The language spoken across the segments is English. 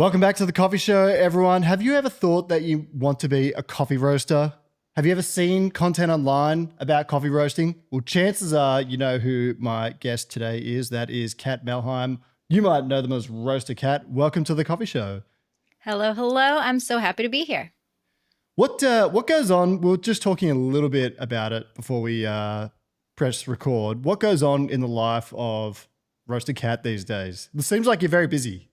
Welcome back to the coffee show, everyone. Have you ever thought that you want to be a coffee roaster? Have you ever seen content online about coffee roasting? Well, chances are you know who my guest today is. That is Kat Melheim. You might know them as Roaster Kat. Welcome to the coffee show. Hello, hello. I'm so happy to be here. What goes on? We are just talking a little bit about it before we press record. What goes on in the life of Roaster Kat these days? It seems like you're very busy.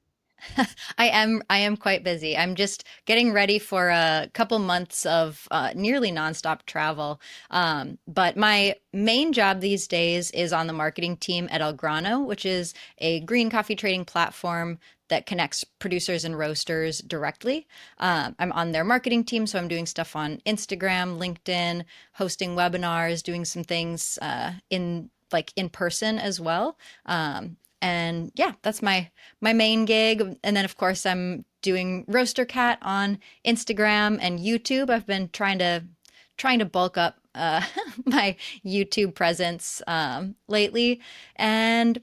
I am quite busy. I'm just getting ready for a couple months of nearly nonstop travel. But my main job these days is on the marketing team at El Grano, which is a green coffee trading platform that connects producers and roasters directly. I'm on their marketing team, so I'm doing stuff on Instagram, LinkedIn, hosting webinars, doing some things in person as well. And yeah, that's my main gig. And then of course I'm doing Roaster Cat on Instagram and YouTube. I've been trying to bulk up my YouTube presence lately. And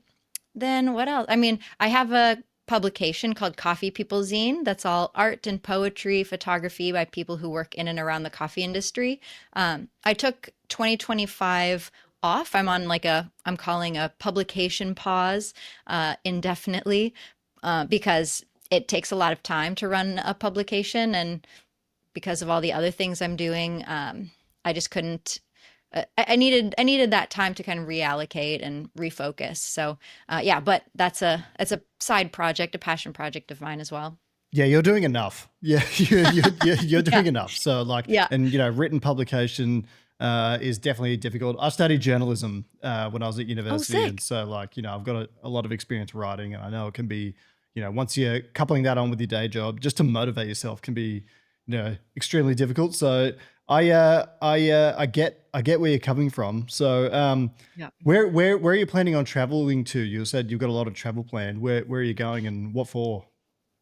then what else? I mean, I have a publication called Coffee People Zine that's all art and poetry, photography by people who work in and around the coffee industry. I took 2025 off. I'm calling a publication pause indefinitely because it takes a lot of time to run a publication. And because of all the other things I'm doing, I just couldn't. I needed that time to kind of reallocate and refocus. So yeah, but it's a side project, a passion project of mine as well. Yeah, you're doing enough. Yeah, you're Yeah, doing enough. So yeah. and written publication is definitely difficult. I studied journalism when I was at Oh, university, and sick. so I've got a lot of experience writing, and I know it can be, once you're coupling that on with your day job, just to motivate yourself can be, extremely difficult. So I get where you're coming from. So Yeah. where are you planning on traveling to? You said you've got a lot of travel planned. Where are you going and what for?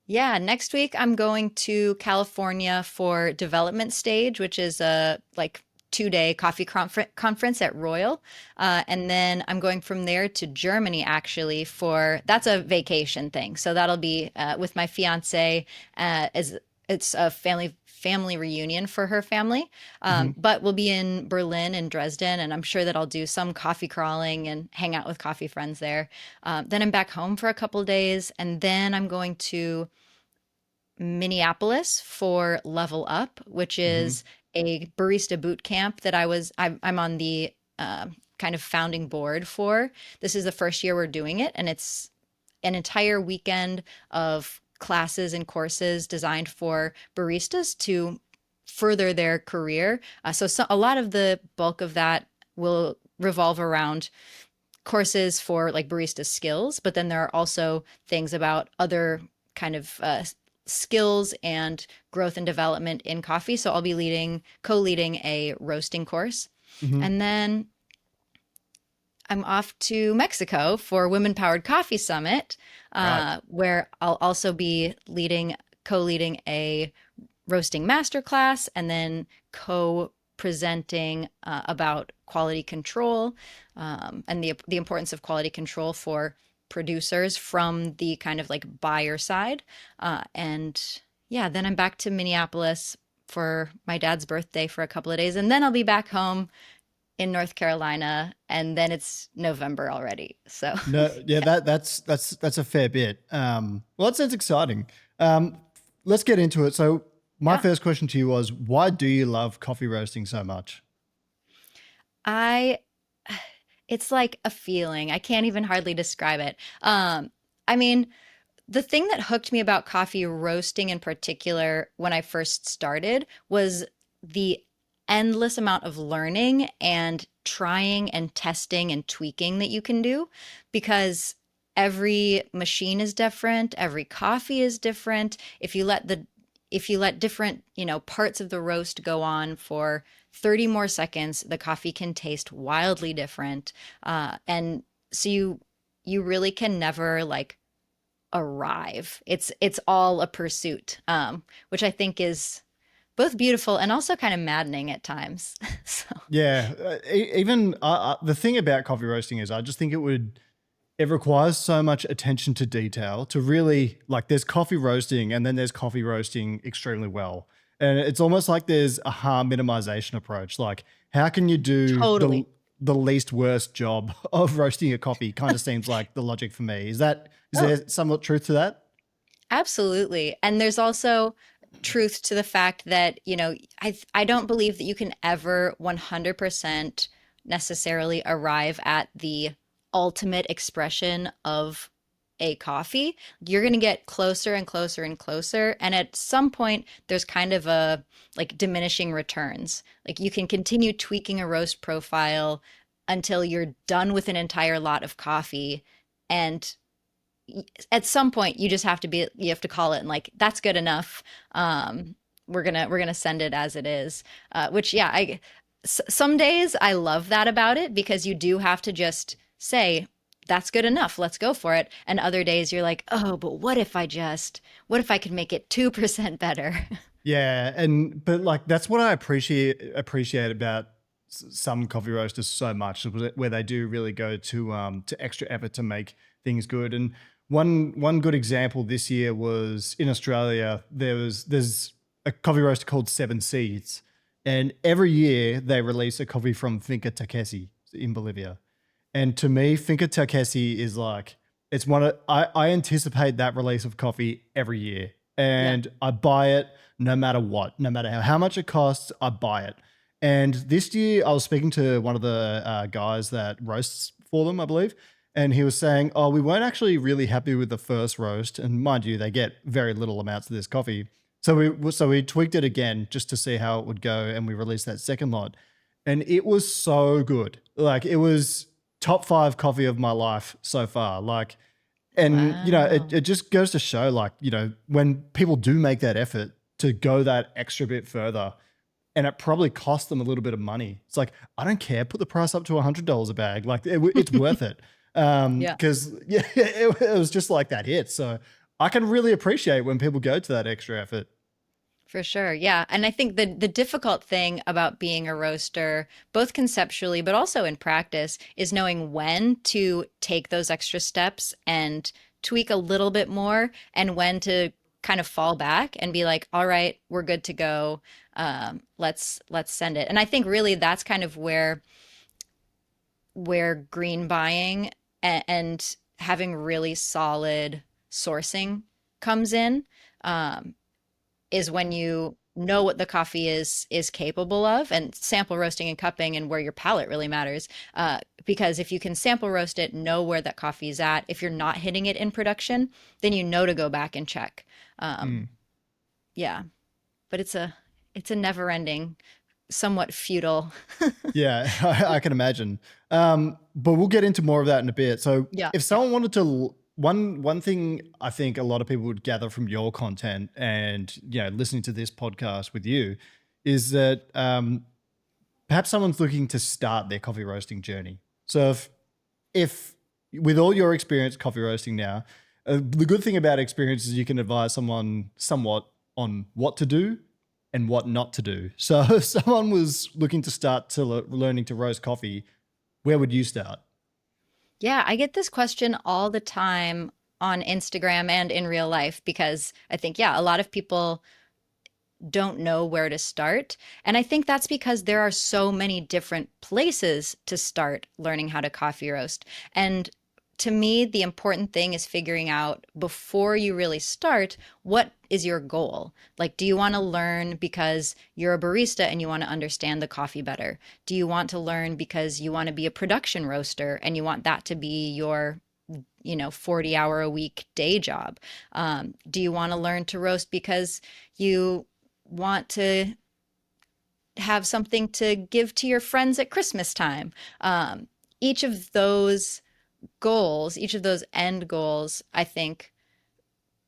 Yeah, next week I'm going to California for Development Stage, which is a like 2-day coffee conference at Royal. And then I'm going from there to Germany actually for that's a vacation thing. So that'll be with my fiance as it's a family reunion for her family. Hmm. But we'll be in Berlin and Dresden, and I'm sure that I'll do some coffee crawling and hang out with coffee friends there. Then I'm back home for a couple days, and then I'm going to Minneapolis for Level Up, which Hmm. is a barista boot camp that I'm on the kind of founding board for. This is the first year we're doing it, and it's an entire weekend of classes and courses designed for baristas to further their career. So a lot of the bulk of that will revolve around courses for like barista skills, but then there are also things about other kind of skills and growth and development in coffee. So I'll be co-leading a roasting course. Hmm. And then I'm off to Mexico for Women Powered Coffee Summit, Right. where I'll also be co-leading a roasting masterclass and then co-presenting about quality control and the importance of quality control for producers from the kind of like buyer side. And yeah, then I'm back to Minneapolis for my dad's birthday for a couple of days, and then I'll be back home in North Carolina, and then it's November already. So No, yeah, yeah, that's a fair bit. Well, that sounds exciting. Let's get into it. So, my yeah. first question to you was, why do you love coffee roasting so much? I it's like a feeling. I can't even hardly describe it. I mean, the thing that hooked me about coffee roasting in particular when I first started was the endless amount of learning and trying and testing and tweaking that you can do because every machine is different, every coffee is different. If you let different, parts of the roast go on for 30 more seconds, the coffee can taste wildly different. And so you really can never like arrive. It's all a pursuit, which I think is both beautiful and also kind of maddening at times. So Yeah, even the thing about coffee roasting is, I just think it would. it requires so much attention to detail to really like there's coffee roasting and then there's coffee roasting extremely well. And it's almost like there's a harm minimization approach. Like how can you do Totally. the least worst job of roasting a coffee kind of seems like the logic for me. Is Oh, there somewhat truth to that? absolutely. And there's also truth to the fact that, I don't believe that you can ever 100% necessarily arrive at the ultimate expression of a coffee. You're going to get closer and closer and closer. And at some point, there's kind of a like diminishing returns. Like you can continue tweaking a roast profile until you're done with an entire lot of coffee. And at some point you have to call it and like that's good enough. We're gonna send it as it is, which yeah, some days I love that about it because you do have to just say that's good enough, let's go for it. And other days you're like, oh, but what if I could make it 2% better? Yeah, and but like that's what I appreciate about some coffee roasters so much, where they do really go to extra effort to make things good. And one good example this year was in Australia. There's a coffee roaster called Seven Seeds, and every year they release a coffee from Finca Takesi in Bolivia. And to me, Finca Takesi is like it's one of I anticipate that release of coffee every year, Yeah. and I buy it no matter what, no matter how much it costs, I buy it. And this year, I was speaking to one of the guys that roasts for them, I believe, and he was saying, "Oh, we weren't actually really happy with the first roast, and mind you, they get very little amounts of this coffee. So we tweaked it again just to see how it would go, and we released that second lot, and it was so good. Like it was top five coffee of my life so far. Like, and Wow. it just goes to show, like, when people do make that effort to go that extra bit further, and it probably costs them a little bit of money. It's like, I don't care, put the price up to $100 a bag. Like it's worth it. Yeah. Because yeah, it was just like that hit. So I can really appreciate when people go to that extra effort. For sure. Yeah. And I think the difficult thing about being a roaster, both conceptually but also in practice, is knowing when to take those extra steps and tweak a little bit more and when to kind of fall back and be like, all right, we're good to go. Let's send it. And I think really that's kind of where green buying and having really solid sourcing comes in. Um, is when you know what the coffee is capable of, and sample roasting and cupping and where your palate really matters, because if you can sample roast it, know where that coffee is at, if you're not hitting it in production, then you know to go back and check. um, Mm. yeah, but it's a never ending, somewhat futile. Yeah, I can imagine. But we'll get into more of that in a bit. So, Yeah, if yeah. someone wanted to, one thing I think a lot of people would gather from your content and listening to this podcast with you is that perhaps someone's looking to start their coffee roasting journey. So, if with all your experience coffee roasting now, the good thing about experience is you can advise someone somewhat on what to do and what not to do. So if someone was looking to start to learning to roast coffee, where would you start? Yeah, I get this question all the time on Instagram and in real life because I think, yeah, a lot of people don't know where to start. And I think that's because there are so many different places to start learning how to coffee roast. And to me, the important thing is figuring out before you really start, what is your goal? Like, do you want to learn because you're a barista and you want to understand the coffee better? Do you want to learn because you want to be a production roaster and you want that to be your 40-hour a week day job? Do you want to learn to roast because you want to have something to give to your friends at Christmas time? Each of those goals, each of those end goals, I think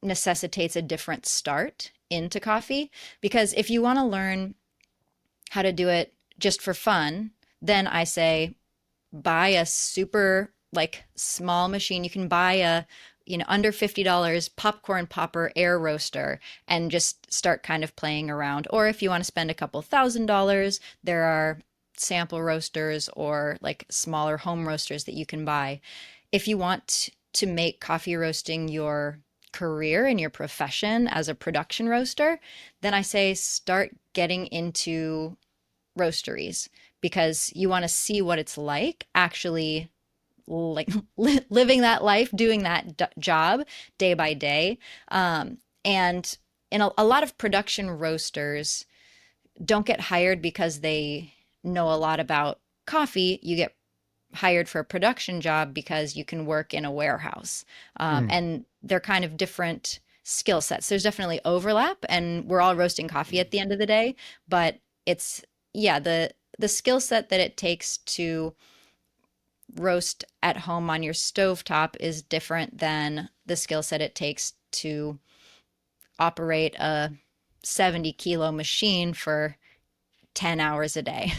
necessitates a different start into coffee. Because if you want to learn how to do it just for fun, then I say buy a super like small machine. You can buy a under $50 popcorn popper air roaster and just start kind of playing around. Or if you want to spend a couple $1,000s, there are sample roasters or like smaller home roasters that you can buy. if you want to make coffee roasting your career and your profession as a production roaster, then I say start getting into roasteries because you want to see what it's like actually like living that life, doing that job day by day. And in a lot of production roasters don't get hired because they know a lot about coffee. You get hired for a production job because you can work in a warehouse. Mm. And they're kind of different skill sets. There's definitely overlap, and we're all roasting coffee at the end of the day, but it's yeah, the skill set that it takes to roast at home on your stovetop is different than the skill set it takes to operate a 70-kilo machine for 10 hours a day.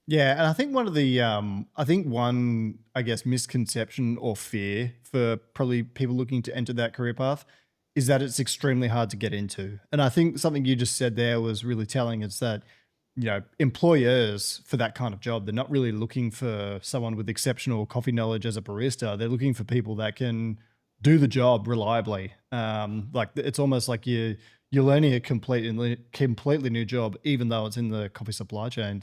Yeah, and I think one, I guess, misconception or fear for probably people looking to enter that career path is that it's extremely hard to get into. And I think something you just said there was really telling. It's that, employers for that kind of job, they're not really looking for someone with exceptional coffee knowledge as a barista. They're looking for people that can do the job reliably. Like it's almost like you're learning a completely new job, even though it's in the coffee supply chain.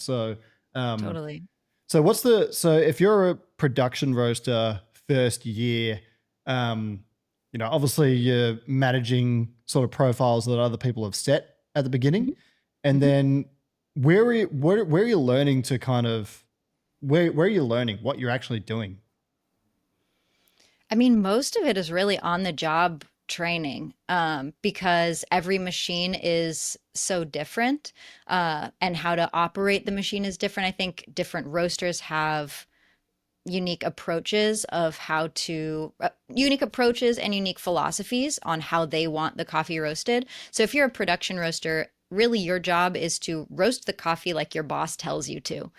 Um, Totally. so if you're a production roaster first year, um, obviously you're managing sort of profiles that other people have set at the beginning, and Mhm. then where are you learning to kind of where are you learning what you're actually doing? I mean, most of it is really on the job training because every machine is so different and how to operate the machine is different. I think different roasters have unique approaches and unique philosophies on how they want the coffee roasted. So if you're a production roaster, really your job is to roast the coffee like your boss tells you to.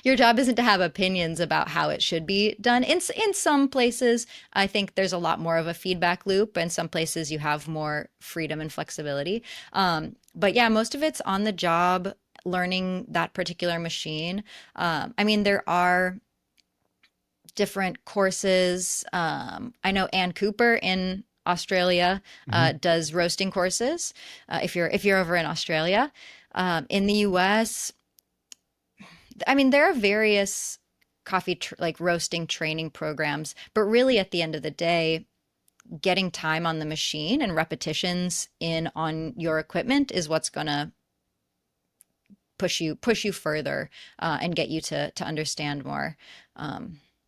Your job isn't to have opinions about how it should be done. In some places, I think there's a lot more of a feedback loop, and some places you have more freedom and flexibility. But yeah, most of it's on the job, learning that particular machine. I mean, there are different courses. I know Ann Cooper in Australia Hmm. does roasting courses. If you're over in Australia, in the U.S., I mean there are various like roasting training programs, but really at the end of the day, getting time on the machine and repetitions in on your equipment is what's gonna push you further and get you to understand more.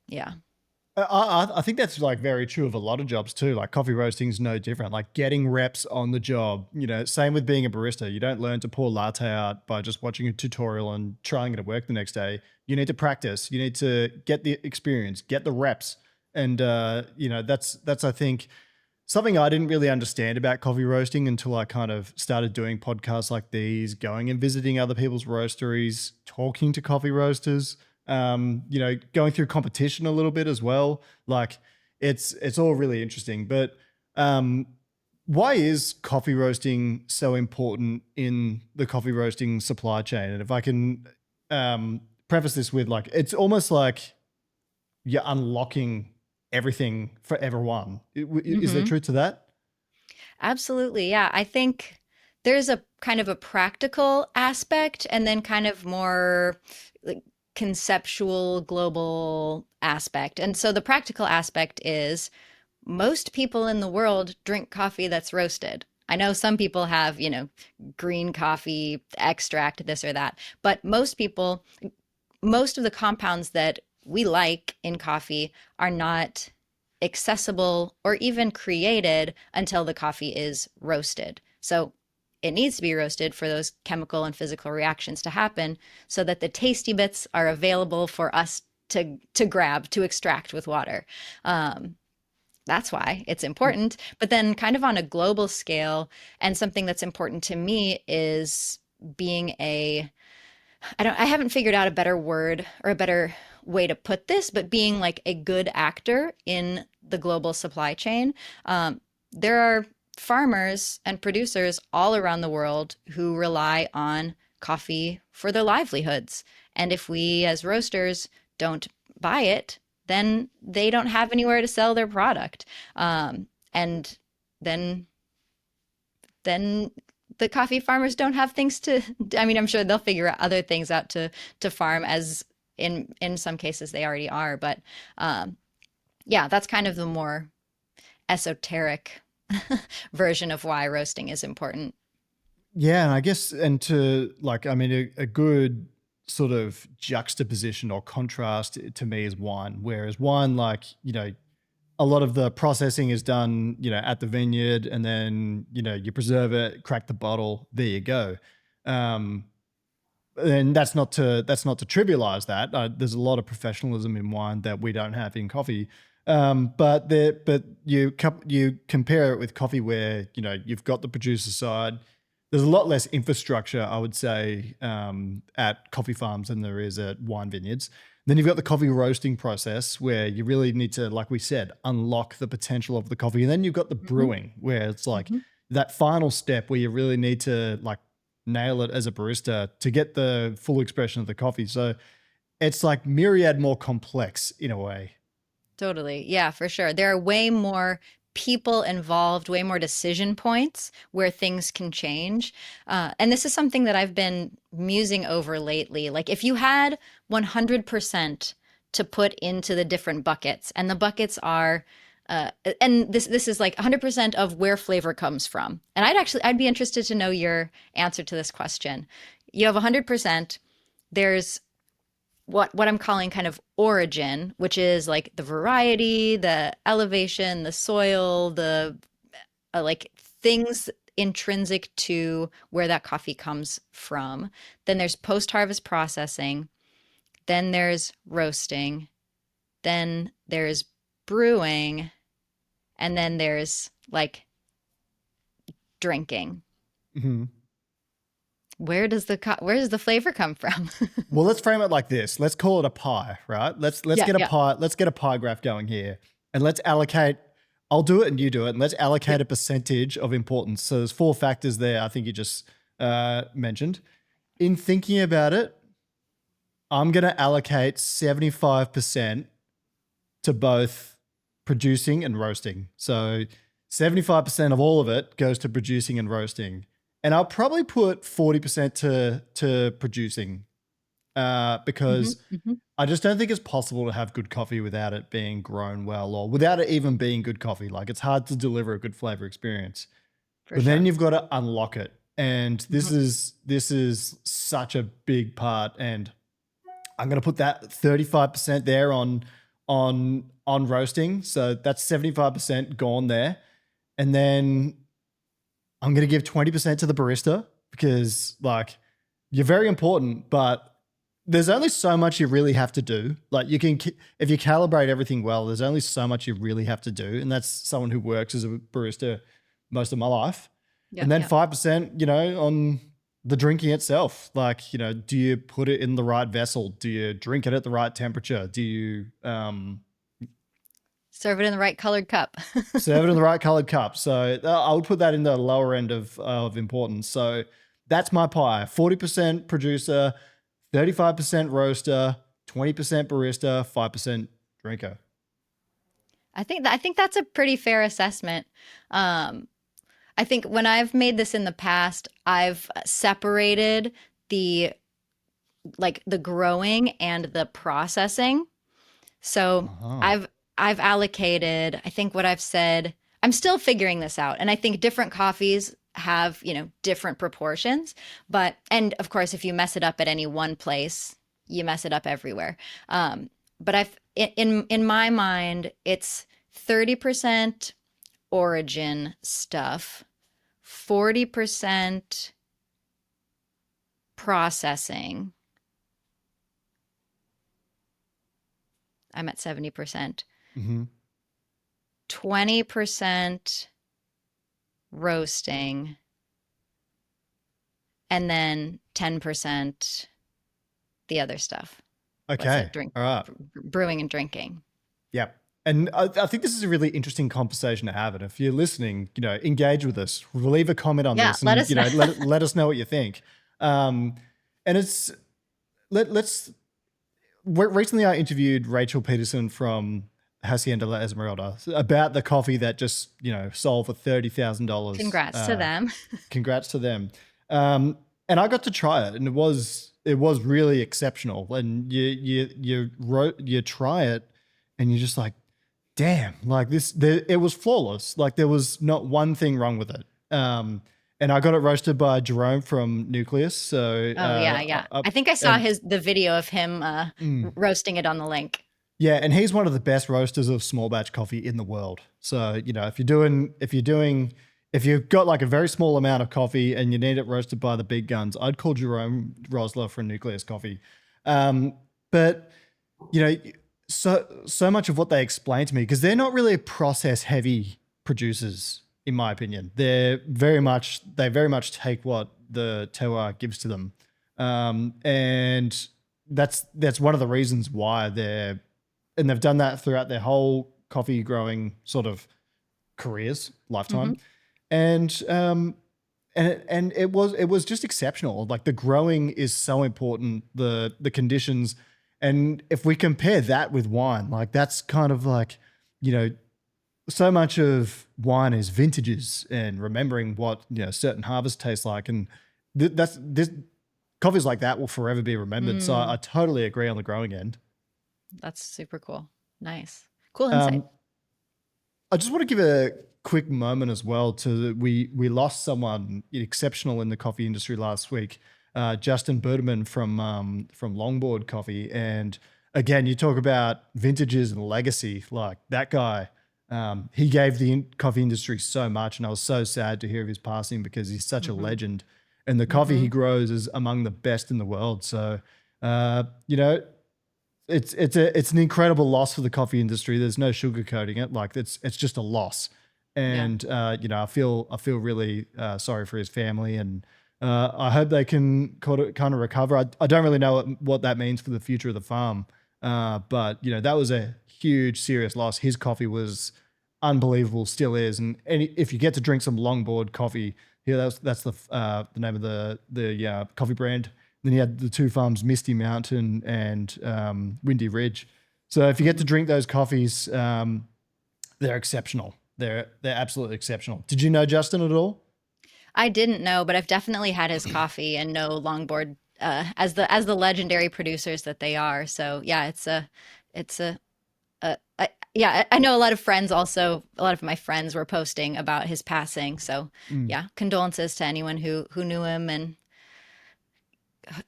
Yeah. I think that's like very true of a lot of jobs too. Like coffee roasting is no different. Like getting reps on the job. Same with being a barista. You don't learn to pour latte art by just watching a tutorial and trying it at work the next day. You need to practice. You need to get the experience, get the reps, and that's I think something I didn't really understand about coffee roasting until I kind of started doing podcasts like these, going and visiting other people's roasteries, talking to coffee roasters, going through competition a little bit as well. Like it's all really interesting. But um, why is coffee roasting so important in the coffee roasting supply chain? And if I can preface this with like, it's almost like you're unlocking everything for everyone. Is there Hmm. truth to that? Absolutely. Yeah. I think there's a kind of a practical aspect and then kind of more like conceptual global aspect. And so the practical aspect is most people in the world drink coffee that's roasted. I know some people have, green coffee extract, this or that, but most of the compounds that we like in coffee are not accessible or even created until the coffee is roasted. So it needs to be roasted for those chemical and physical reactions to happen so that the tasty bits are available for us to grab, to extract with water. Um, that's why it's important. But then, kind of on a global scale, and something that's important to me is being I haven't figured out a better word or a better way to put this, but being like a good actor in the global supply chain. There are farmers and producers all around the world who rely on coffee for their livelihoods. And if we as roasters don't buy it, then they don't have anywhere to sell their product. And then then the coffee farmers don't have things to, I mean, I'm sure they'll figure out other things out to farm, as in some cases they already are, but um yeah, that's kind of the more esoteric version of why roasting is important. Yeah, and I guess, and to like, I mean, a good sort of juxtaposition or contrast to me is wine. Whereas wine, like, a lot of the processing is done, at the vineyard, and then, you preserve it, crack the bottle, there you go. Um, and that's not to trivialize that. There's a lot of professionalism in wine that we don't have in coffee. But you compare it with coffee, where you've got the producer side. There's a lot less infrastructure, I would say, at coffee farms than there is at wine vineyards. Then you've got the coffee roasting process, where you really need to, like we said, unlock the potential of the coffee. And then you've got the Hmm. brewing, where it's like Hmm. that final step where you really need to like nail it as a barista to get the full expression of the coffee. So it's like myriad more complex in a way. Totally. Yeah, for sure. There are way more people involved, way more decision points where things can change. And this is something that I've been musing over lately. Like, if you had 100% to put into the different buckets, and the buckets are, and this is like 100% of where flavor comes from. And I'd be interested to know your answer to this question. You have 100%. There's what I'm calling kind of origin, which is like the variety, the elevation, the soil, the like things intrinsic to where that coffee comes from. Then there's post-harvest processing. Then there's roasting. Then there's brewing. And then there's like drinking. Mhm. Where does the flavor come from? Well, let's frame it like this. Let's call it a pie, right? Let's Yeah, get a yeah, pie. Let's get a pie graph going here, and let's allocate. I'll do it and you do it, and let's yeah. allocate a percentage of importance. So there's four factors there. I think you just mentioned. In thinking about it, I'm going to allocate 75% to both producing and roasting. So 75% of all of it goes to producing and roasting. And I'll probably put 40% to producing, Hmm. because Hmm. I just don't think it's possible to have good coffee without it being grown well, or without it even being good coffee. Like, it's hard to deliver a good flavor experience. For But then sure. you've got to unlock it. And this Hmm. is such a big part. And I'm going to put that 35% there on roasting. So that's 75% gone there. And then I'm going to give 20% to the barista, because like, you're very important, but there's only so much you really have to do. Like, if you calibrate everything well, there's only so much you really have to do. And that's someone who works as a barista most of my life. Yeah, And then yeah. 5%, on the drinking itself. Like, do you put it in the right vessel? Do you drink it at the right temperature? Do you Serve it in the right colored cup. serve it in the right colored cup? So I would put that in the lower end of importance. So that's my pie: 40% producer, 35% roaster, 20% barista, 5% drinker. I think that's a pretty fair assessment. Um, I think when I've made this in the past, I've separated the the growing and the processing. So Uh-huh. I've I've allocated, I think what I've said, I'm still figuring this out. And I think different coffees have, different proportions. But and of course, if you mess it up at any one place, you mess it up everywhere. But in my mind, it's 30% origin stuff, 40% processing. I'm at 70%. Mm-hmm. 20% roasting, and then 10% the other stuff. What's Okay. it? Drink, All right. brewing and drinking. Yep. And I think this is a really interesting conversation to have. And if you're listening, engage with us, leave a comment on Yeah, this, let and, us know. let us know what you think. And it's, let's, recently I interviewed Rachel Peterson from Hacienda La Esmeralda about the coffee that just, sold for $30,000. Congrats to them. Congrats to them. Um, and I got to try it, and it was really exceptional. And you try it, and you're just like, damn, like it was flawless. Like there was not one thing wrong with it. And I got it roasted by Jerome from Nucleus. So Oh yeah, yeah. I think I saw and the video of him roasting it on the link. yeah, and he's one of the best roasters of small batch coffee in the world. So, if you've got like a very small amount of coffee and you need it roasted by the big guns, I'd call Jerome Rosler from Nucleus Coffee. But you know, so much of what they explain to me, because they're not really process heavy producers, in my opinion. They very much take what the terroir gives to them, and that's one of the reasons why they've done that throughout their whole coffee growing sort of careers, Hmm. lifetime, and it was just exceptional. Like the growing is so important, the conditions, and if we compare that with wine, like that's kind of like, you know, so much of wine is vintages and remembering what certain harvests taste like, and that's this coffees like that will forever be remembered. So I Mm, totally agree on the growing end. that's super cool. Nice. Cool insight. Um, I just want to give a quick moment as well to we lost someone exceptional in the coffee industry last week, Justin Berterman from Longboard Coffee, and again, you talk about vintages and legacy. Like that guy, he gave the coffee industry so much, and I was so sad to hear of his passing because he's such a Hmm. legend, and the coffee he Hmm. grows is among the best in the world. So, uh, you know, it's an incredible loss for the coffee industry. There's no sugarcoating it. Like it's just a loss, Yeah. and I feel really sorry for his family, and I hope they can kind of recover. I don't really know what that means for the future of the farm, but that was a huge, serious loss. His coffee was unbelievable, still is, and if you get to drink some Longboard coffee, here that's the name of the coffee brand. Then you had the two farms, Misty Mountain and Windy Ridge. So if you get to Hmm. drink those coffees, they're exceptional. They're absolutely exceptional. Did you know Justin at all? I didn't know, but I've definitely had his coffee and know Longboard as the legendary producers that they are. So yeah, it's yeah, I know a lot of friends also, a lot of my friends were posting about his passing. So Mm. yeah, condolences to anyone who knew him, and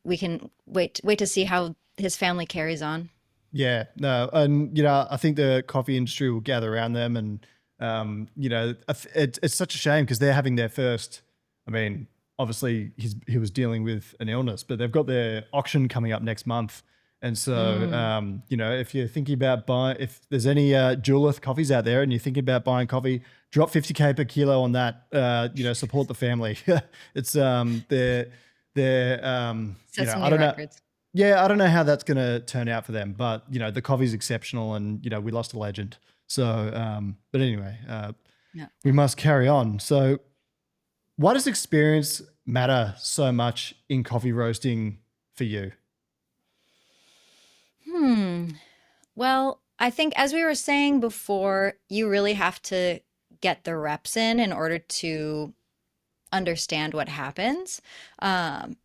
we can wait to see how his family carries on. Yeah, no, and I think the coffee industry will gather around them, and it's such a shame because they're having their first. I mean, obviously he was dealing with an illness, but they've got their auction coming up next month, and so Mm, if you're thinking about buying, if there's any Julith coffees out there, and you're thinking about buying coffee, drop 50K per kilo on that. Support the family. It's they're set some I new don't know. records. Yeah, I don't know how that's going to turn out for them, but the coffee's exceptional, and we lost a legend. So, but anyway, Yeah, we yeah. must carry on. So, why does experience matter so much in coffee roasting for you? Hmm. Well, I think as we were saying before, you really have to get the reps in order to understand what happens. Um,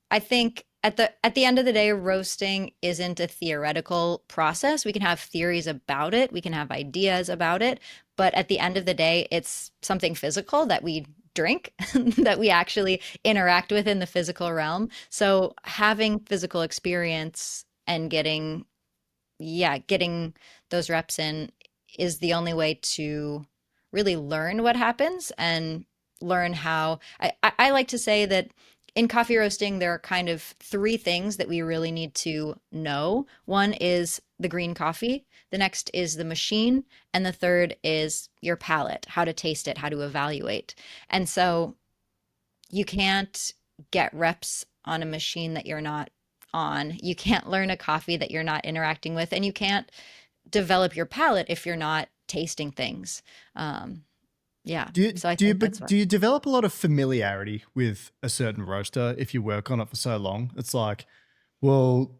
I think at the end of the day, roasting isn't a theoretical process. We can have theories about it, we can have ideas about it, but at the end of the day, it's something physical that we drink, that we actually interact with in the physical realm. So having physical experience and getting those reps in is the only way to really learn what happens and learn how. I like to say that in coffee roasting, there are kind of three things that we really need to know. One is the green coffee, the next is the machine, and the third is your palate, how to taste it, how to evaluate. And so you can't get reps on a machine that you're not on. You can't learn a coffee that you're not interacting with, and you can't develop your palate if you're not tasting things. Um, yeah, Do you so I do you think that's do what. you develop a lot of familiarity with a certain roaster if you work on it for so long? It's like, well,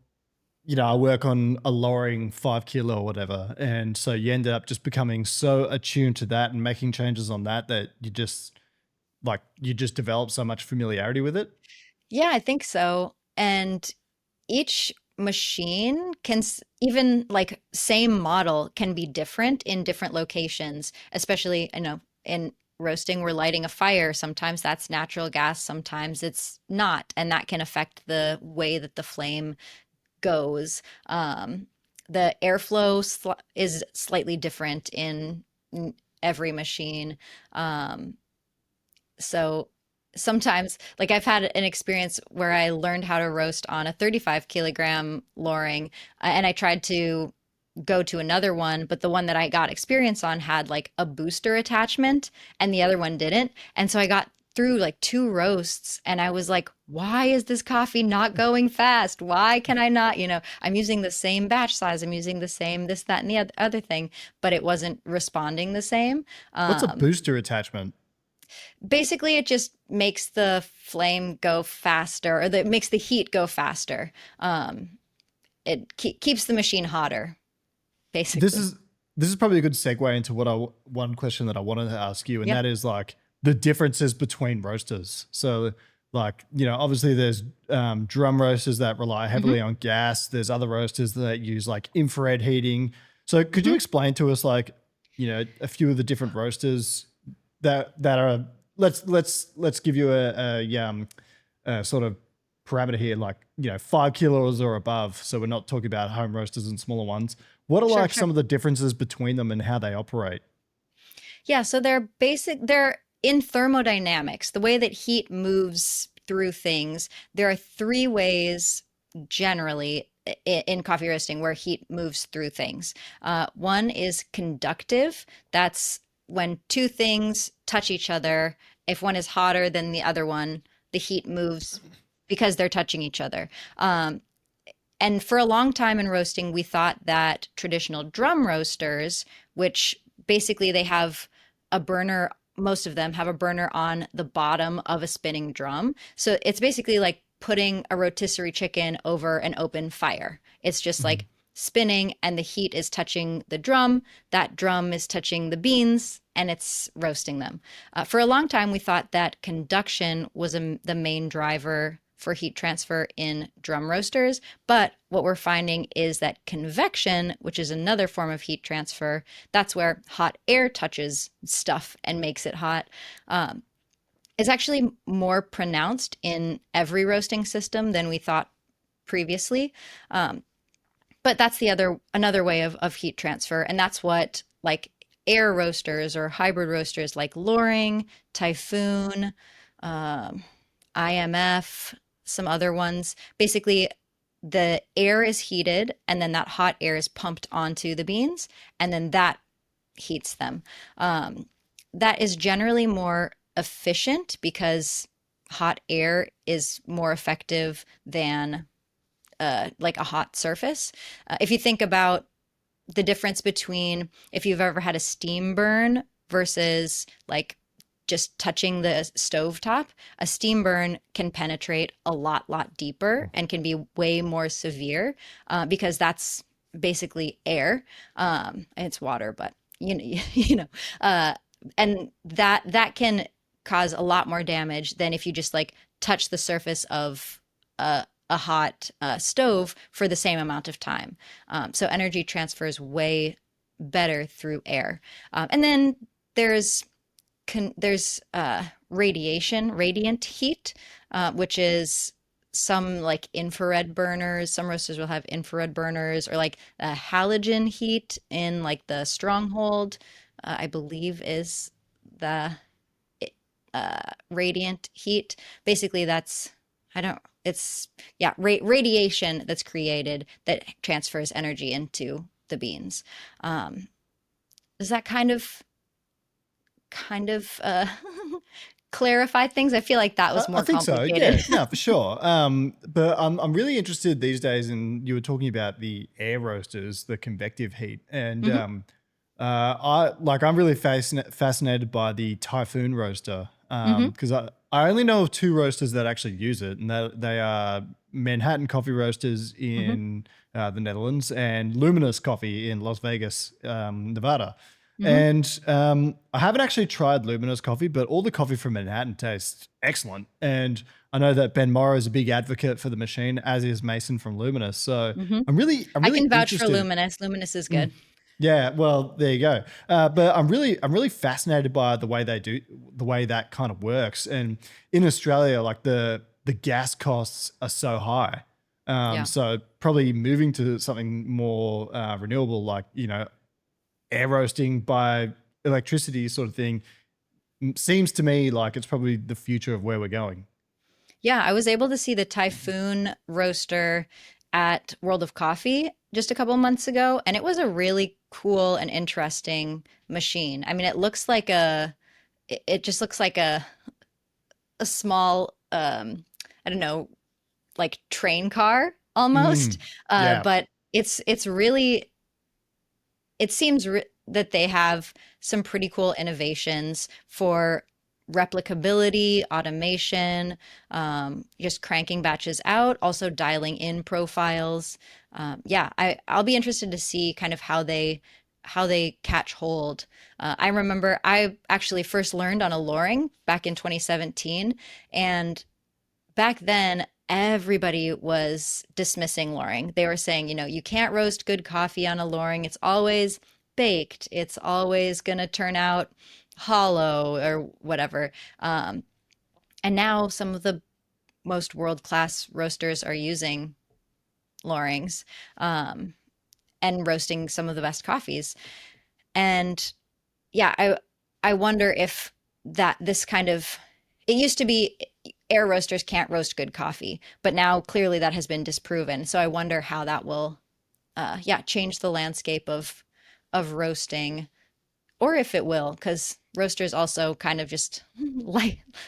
I work on a lowering 5 kilo or whatever. And so you ended up just becoming so attuned to that and making changes on that that you just develop so much familiarity with it. Yeah, I think so. And each machine can even like same model can be different in different locations, especially, in roasting, we're lighting a fire. Sometimes that's natural gas, sometimes it's not, and that can affect the way that the flame goes. The airflow is slightly different in every machine. Um, so sometimes, like I've had an experience where I learned how to roast on a 35 kilogram loring, and I tried to go to another one, but the one that I got experience on had like a booster attachment and the other one didn't. And so I got through like two roasts and I was like, why is this coffee not going fast? Why can I not, I'm using the same batch size, I'm using the same this, that, and the other thing, but it wasn't responding the same. What's a Um, booster attachment? Basically, it just makes the flame go faster, or that makes the heat go faster. It keeps the machine hotter, This basically. is this is probably a good segue into one question that I wanted to ask you, and Yep. that is like the differences between roasters. So, like, obviously there's drum roasters that rely hmm heavily on gas. There's other roasters that use like infrared heating. So, could you hmm explain to us like, a few of the different roasters that are let's give you a sort of parameter here, like 5 kilos or above. So we're not talking about home roasters and smaller ones. What are Sure, like sure. some of the differences between them and how they operate? Yeah, so they're in thermodynamics, the way that heat moves through things. There are three ways generally in coffee roasting where heat moves through things. One is conductive. That's when two things touch each other. If one is hotter than the other one, the heat moves because they're touching each other. Um, and for a long time in roasting, we thought that traditional drum roasters, which basically they have a burner, most of them have a burner on the bottom of a spinning drum. So it's basically like putting a rotisserie chicken over an open fire. It's just Mhm. like spinning and the heat is touching the drum. That drum is touching the beans and it's roasting them. For a long time, we thought that conduction was the main driver for heat transfer in drum roasters. But what we're finding is that convection, which is another form of heat transfer, that's where hot air touches stuff and makes it hot, um, is actually more pronounced in every roasting system than we thought previously. Um, but that's another way of heat transfer, and that's what like air roasters or hybrid roasters like Loring, Typhoon, um, IMF, some other ones. Basically, the air is heated, and then that hot air is pumped onto the beans, and then that heats them. Um, that is generally more efficient because hot air is more effective than like a hot surface. If you think about the difference between if you've ever had a steam burn versus like just touching the stove top, a steam burn can penetrate a lot deeper and can be way more severe because that's basically air. And it's water, but you know, uh, and that can cause a lot more damage than if you just like touch the surface of a hot stove for the same amount of time. So energy transfers way better through air. And then there's radiant heat, which is some like infrared burners. Some roasters will have infrared burners or like halogen heat in like the stronghold, I believe is the radiant heat. Basically, I don't, it's, yeah, radiation that's created that transfers energy into the beans. Um, does that kind of clarify things? I feel like that was I more think so. complicated. Yeah, no, for sure. But I'm really interested these days, and you were talking about the air roasters, the convective heat, and hmm I'm really fascinated by the Typhoon roaster hmm because I only know of two roasters that actually use it, and they are Manhattan Coffee Roasters Hmm. in the Netherlands and Luminous Coffee in Las Vegas, Nevada. Hmm. And I haven't actually tried Luminous Coffee, but all the coffee from Manhattan tastes excellent. And I know that Ben Morrow is a big advocate for the machine, as is Mason from Luminous. So Hmm. I'm I really can vouch for interested. Luminous. Luminous is Mm. good. Yeah, well, there you go. But I'm really fascinated by the way they do, the way that kind of works. And in Australia, like the gas costs are so high. Yeah. So probably moving to something more renewable, like air roasting by electricity, sort of thing, seems to me like it's probably the future of where we're going. Yeah, I was able to see the Typhoon roaster at World of Coffee just a couple months ago, and it was a really cool and interesting machine. I mean, it just looks like a small I don't know, like train car Mm, almost. yeah. But it's really it seems that they have some pretty cool innovations for replicability, automation, just cranking batches out, also dialing in profiles. Yeah, I'll be interested to see kind of how they catch hold. I remember I actually first learned on a Loring back in 2017, and back then everybody was dismissing Loring. They were saying, you can't roast good coffee on a Loring. It's always baked. It's always going to turn out hollow or whatever. Um, and now some of the most world-class roasters are using Lorings, um, and roasting some of the best coffees. And yeah, I wonder if that this kind of it used to be air roasters can't roast good coffee, but now clearly that has been disproven. So I wonder how that will yeah, change the landscape of roasting, or if it will, because roasters also kind of just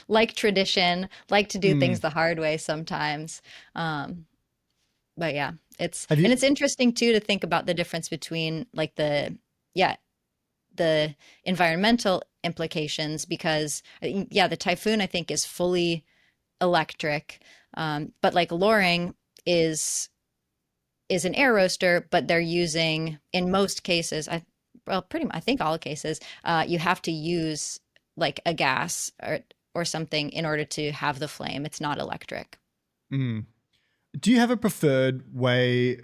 like tradition, like to do Mm. things the hard way sometimes. Um, but yeah, Have you? it's interesting too to think about the difference between like yeah, the environmental implications because yeah, the Typhoon I think is fully electric, but like Loring is is an air roaster, but they're using in most cases, well, pretty much I think all cases, you have to use like a gas or something in order to have the flame. It's not electric. Mm. Do you have a preferred way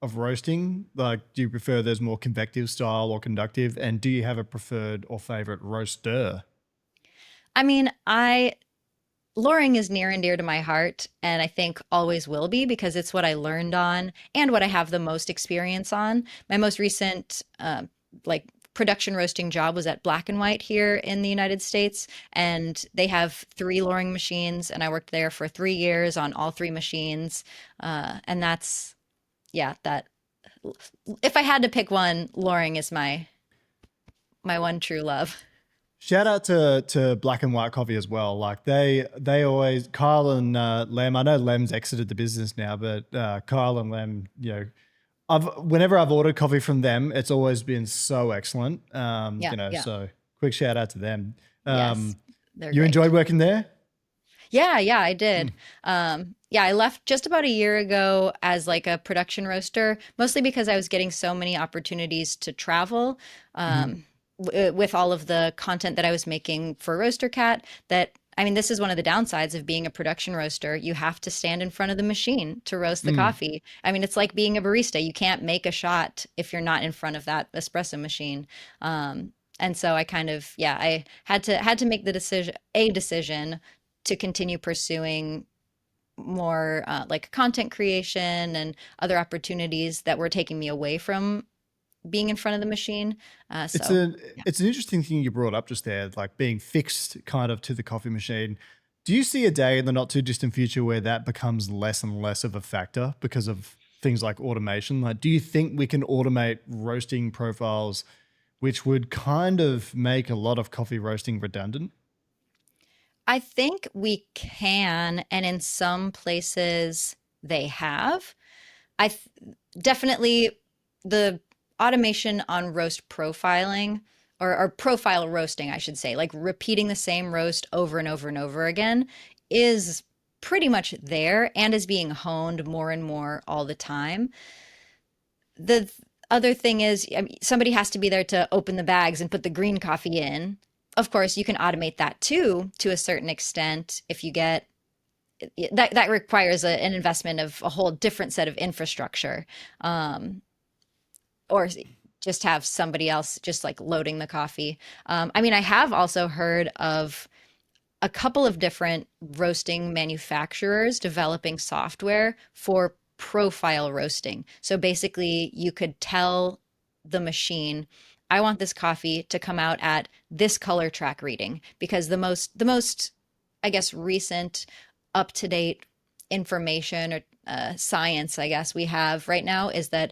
of roasting? Like, do you prefer there's more convective style or conductive? And do you have a preferred or favorite roaster? I mean, I Loring is near and dear to my heart, and I think always will be because it's what I learned on and what I have the most experience on. My most recent like production roasting job was at Black and White here in the United States, and they have three Loring machines, and I worked there for 3 years on all three machines. And that's yeah, that if I had to pick one, Loring is my one true love. Shout out to Black and White Coffee as well. Like they always Kyle and Lem. I know Lem's exited the business now, but Kyle and Lem, I've whenever I've ordered coffee from them, it's always been so excellent. Yeah, yeah, So quick shout out to them. yes, Um, they're you great. enjoyed working there? Yeah, yeah, I Mm, did. Yeah, I left just about a year ago as like a production roaster, mostly because I was getting so many opportunities to travel, mhm, with all of the content that I was making for Roaster Cat. That I mean, this is one of the downsides of being a production roaster. You have to stand in front of the machine to roast the mm. coffee. I mean, it's like being a barista. You can't make a shot if you're not in front of that espresso machine. And so I kind of, yeah, I had to make the decision to continue pursuing more like content creation and other opportunities that were taking me away from being in front of the machine. It's So a yeah. it's an interesting thing you brought up just there, like being fixed kind of to the coffee machine. Do you see a day in the not too distant future where that becomes less and less of a factor because of things like automation? Like, do you think we can automate roasting profiles, which would kind of make a lot of coffee roasting redundant? I think we can, and in some places they have. I th- Definitely the automation on roast profiling or profile roasting, I should say, like repeating the same roast over and over and over again is pretty much there and is being honed more and more all the time. The other thing is, I mean, somebody has to be there to open the bags and put the green coffee in. Of course, you can automate that too, to a certain extent. If you get that requires an investment of a whole different set of infrastructure, um, or just have somebody else just like loading the coffee. I mean, I have also heard of a couple of different roasting manufacturers developing software for profile roasting. So basically, you could tell the machine, I want this coffee to come out at this color track reading, because the most, I guess, recent, up to date information or science, I guess, we have right now is that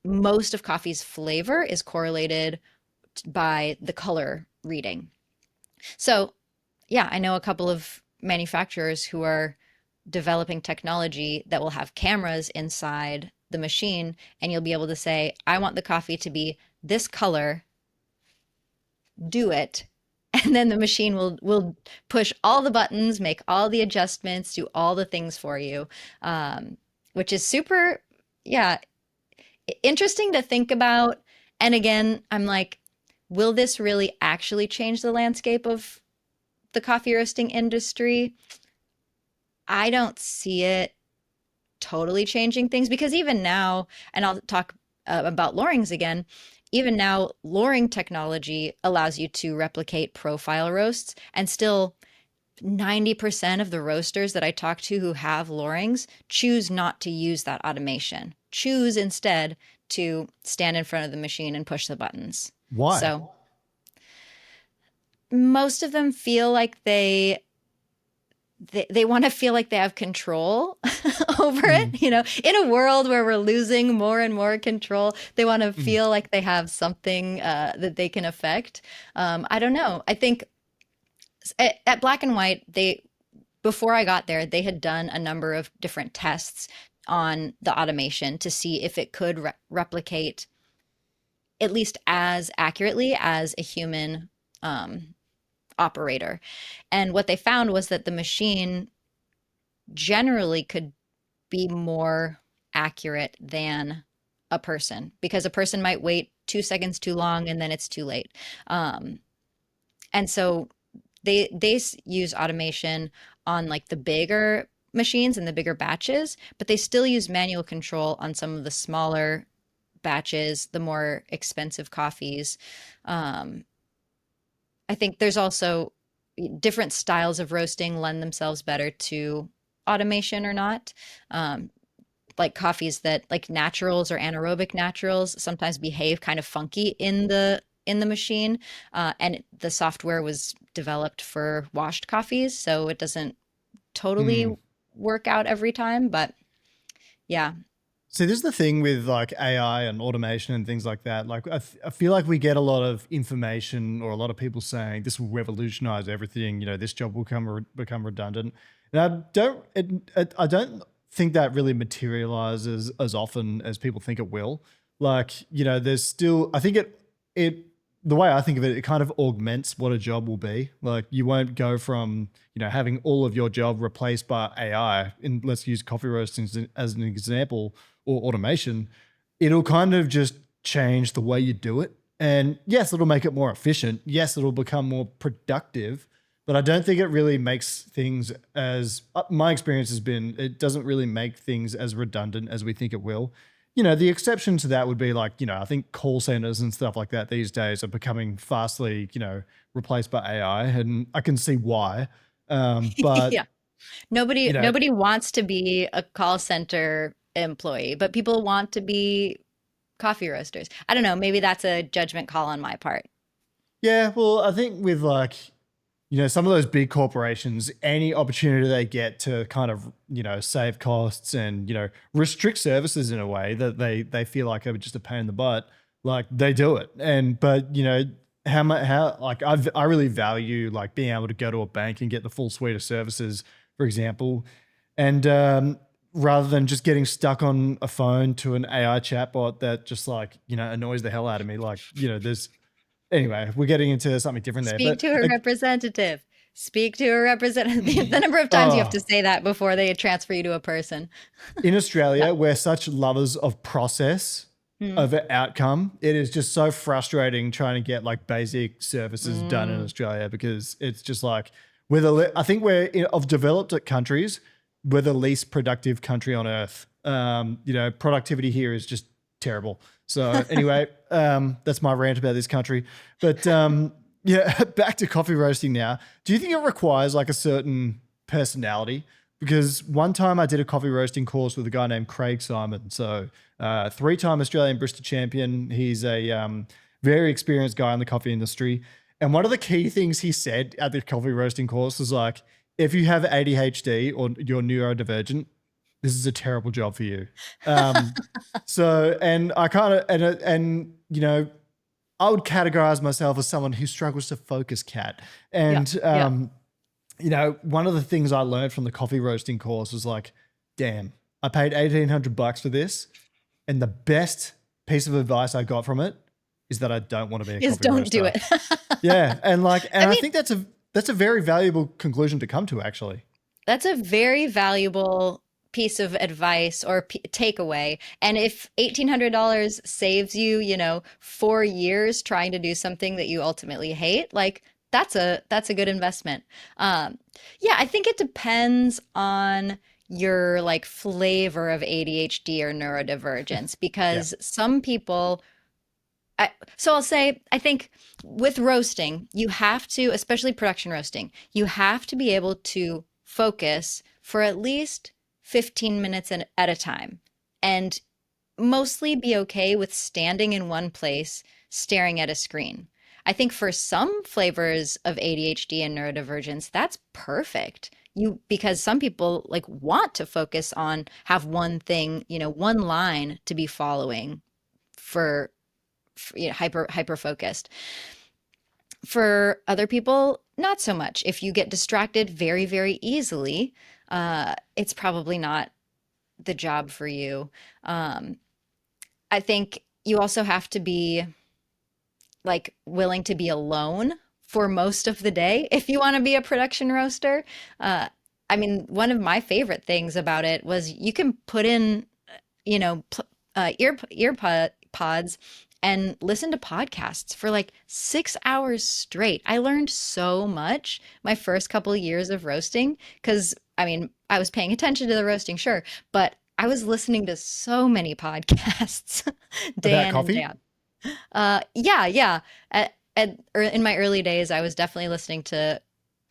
most of coffee's flavor is correlated by the color reading. So yeah, I know a couple of manufacturers who are developing technology that will have cameras inside the machine, and you'll be able to say, I want the coffee to be this color, do it. And then the machine will push all the buttons, make all the adjustments, do all the things for you, which is super, yeah, interesting to think about. And again, I'm like, will this really actually change the landscape of the coffee roasting industry? I don't see it totally changing things, because even now, and I'll talk about loorings again, even now, loring technology allows you to replicate profile roasts, and still 90% of the roasters that I talk to who have loorings choose not to use that automation, choose instead to stand in front of the machine and push the buttons. Why? So most of them feel like they want to feel like they have control over Mm, it. In a world where we're losing more and more control, they want to mm, feel like they have something that they can affect. I don't know. I think at Black and White, before I got there, they had done a number of different tests on the automation to see if it could replicate at least as accurately as a human um, operator. And what they found was that the machine generally could be more accurate than a person, because a person might wait 2 seconds too long and then it's too late. Um, and so they use automation on like the bigger machines and the bigger batches, but they still use manual control on some of the smaller batches, the more expensive coffees. Um, I think there's also different styles of roasting lend themselves better to automation or not. Um, like coffees that like naturals or anaerobic naturals sometimes behave kind of funky in the machine, and the software was developed for washed coffees, so it doesn't totally mm. work out every time. But yeah, See, this is the thing with like AI and automation and things like that. Like, I feel like we get a lot of information or a lot of people saying this will revolutionize everything. This job will become redundant, and I don't think that really materializes as often as people think it will. Like, there's still, I think it the way I think of it, it kind of augments what a job will be. Like, you won't go from having all of your job replaced by AI. In let's use coffee roasting as an example, or automation. It'll kind of just change the way you do it. And yes, it'll make it more efficient. Yes, it'll become more productive. But I don't think it really makes things as my experience has been, it doesn't really make things as redundant as we think it will. The exception to that would be like, I think call centers and stuff like that these days are becoming fastly, replaced by AI. And I can see why. But, yeah. Nobody you know, nobody wants to be a call center employee, but people want to be coffee roasters. I don't know, maybe that's a judgment call on my part. yeah, well, I think with like, some of those big corporations, any opportunity they get to kind of, save costs and, restrict services in a way that they feel like are just a pain in the butt, like they do it. And but how like I really value like being able to go to a bank and get the full suite of services, for example, and rather than just getting stuck on a phone to an AI chatbot that just like annoys the hell out of me. Like there's anyway, we're getting into something different there, Speak but to a representative. Speak to a representative. The number of times you have to Oh, say that before they transfer you to a person. in Yeah. Australia, we're such lovers of process Mm. over outcome. It is just so frustrating trying to get like basic services done in Mm. Australia because it's just like I think of developed countries, we're the least productive country on earth. Productivity here is just terrible. So anyway, that's my rant about this country. But yeah, back to coffee roasting now. Do you think it requires like a certain personality? Because one time I did a coffee roasting course with a guy named Craig Simon. So, three-time Australian Brewster champion. He's a very experienced guy in the coffee industry. And one of the key things he said at the coffee roasting course was like, if you have ADHD or you're neurodivergent, this is a terrible job for you. And I kind of, I would categorize myself as someone who struggles to focus, Kat. Yeah. And Yeah. one of the things I learned from the coffee roasting course was like, damn, I paid $1,800 for this. And the best piece of advice I got from it is that I don't want to be a Is coffee don't do roaster. it. Yeah. And I I mean, think that's a very valuable conclusion to come to, actually. that's a very valuable piece of advice or takeaway. And if $1,800 saves you, 4 years trying to do something that you ultimately hate, like that's a good investment. Yeah, I think it depends on your like flavor of ADHD or neurodivergence Yeah. because some people so I'll say, I think with roasting, you have to, especially production roasting, you have to be able to focus for at least 15 minutes at a time and mostly be okay with standing in one place, staring at a screen. I think for some flavors of ADHD and neurodivergence, that's perfect. Because some people like want to focus on have one thing, one line to be following for hyper focused. For other people, not so much. If you get distracted very, very easily, it's probably not the job for you. Um, I think you also have to be like willing to be alone for most of the day if you want to be a production roaster. Uh, I mean, one of my favorite things about it was you can put in, ear pods and listen to podcasts for like 6 hours straight. I learned so much my first couple of years of roasting because I mean, I was paying attention to the roasting, sure, but I was listening to so many podcasts day About in and day coffee? out. Yeah, yeah. In my early days, I was definitely listening to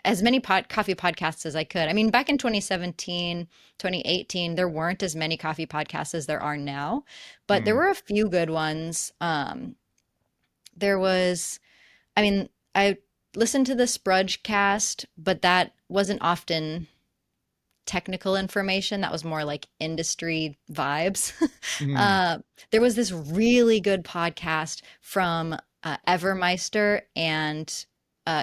as many coffee podcasts as I could. I mean, back in 2017, 2018, there weren't as many coffee podcasts as there are now, but there Mm. were a few good ones. There was, I mean, I listened to the Sprudge cast, but that wasn't often technical information. That was more like industry vibes. Mm. uh, there was this really good podcast from Evermeister and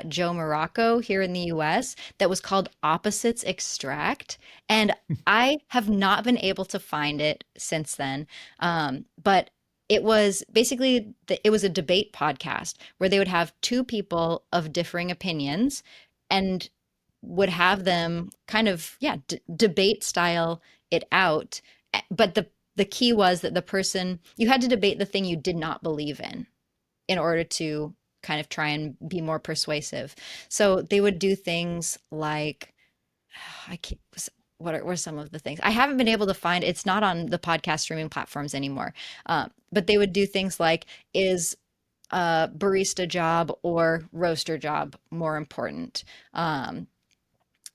Joe Morocco here in the US that was called Opposites Extract. And I have not been able to find it since then. But it was basically, it was a debate podcast where they would have two people of differing opinions and would have them kind of, yeah, debate style it out. But the key was that the person, you had to debate the thing you did not believe in order to kind of try and be more persuasive. So they would do things like, I can't, what were some of the things? I haven't been able to find, it's not on the podcast streaming platforms anymore. But they would do things like, is a barista job or roaster job more important?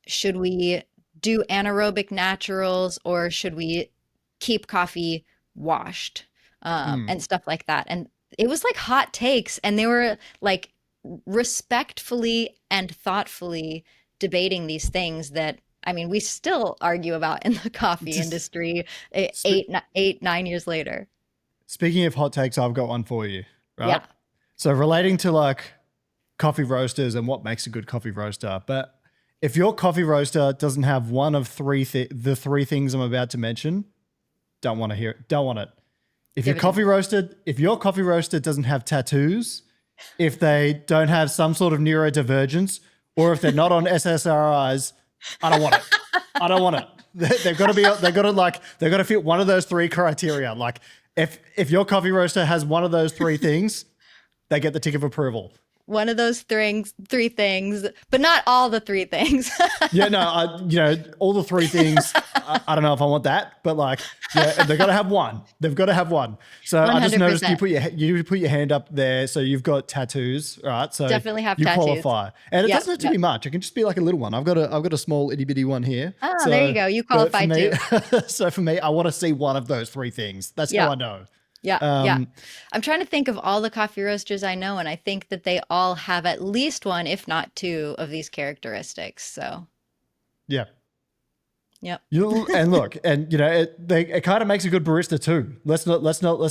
Should we do anaerobic naturals or should we keep coffee washed, Mm. and stuff like that? And it was like hot takes, and they were like respectfully and thoughtfully debating these things that I mean we still argue about in the coffee Just industry sp- 9 years later. speaking of hot takes, I've got one for you, right? Yeah. So relating to like coffee roasters and what makes a good coffee roaster, but if your coffee roaster doesn't have one of the three things I'm about to mention, don't want to hear it. Don't want it. Give it to me. If your coffee roaster doesn't have tattoos, if they don't have some sort of neurodivergence, or if they're not on SSRIs, I don't want it. I don't want it. They've got to be. They've got to fit one of those three criteria. Like if your coffee roaster has one of those three things, they get the tick of approval. One of those three things, but not all the three things. Yeah, no, all the three things. I don't know if I want that, but like, yeah, they've got to have one. They've got to have one. So 100%. I just noticed you put your hand up there. So you've got tattoos, right? So definitely have you tattoos. qualify, and it doesn't have to be much. It can just be like a little one. I've got a small itty bitty one here. Oh, so, there you go. You qualify too. So for me, I want to see one of those three things. That's how I know. Yeah, yeah. I'm trying to think of all the coffee roasters I know, and I think that they all have at least one, if not two, of these characteristics. So, yeah. Yep. And look, and it kind of makes a good barista too. Let's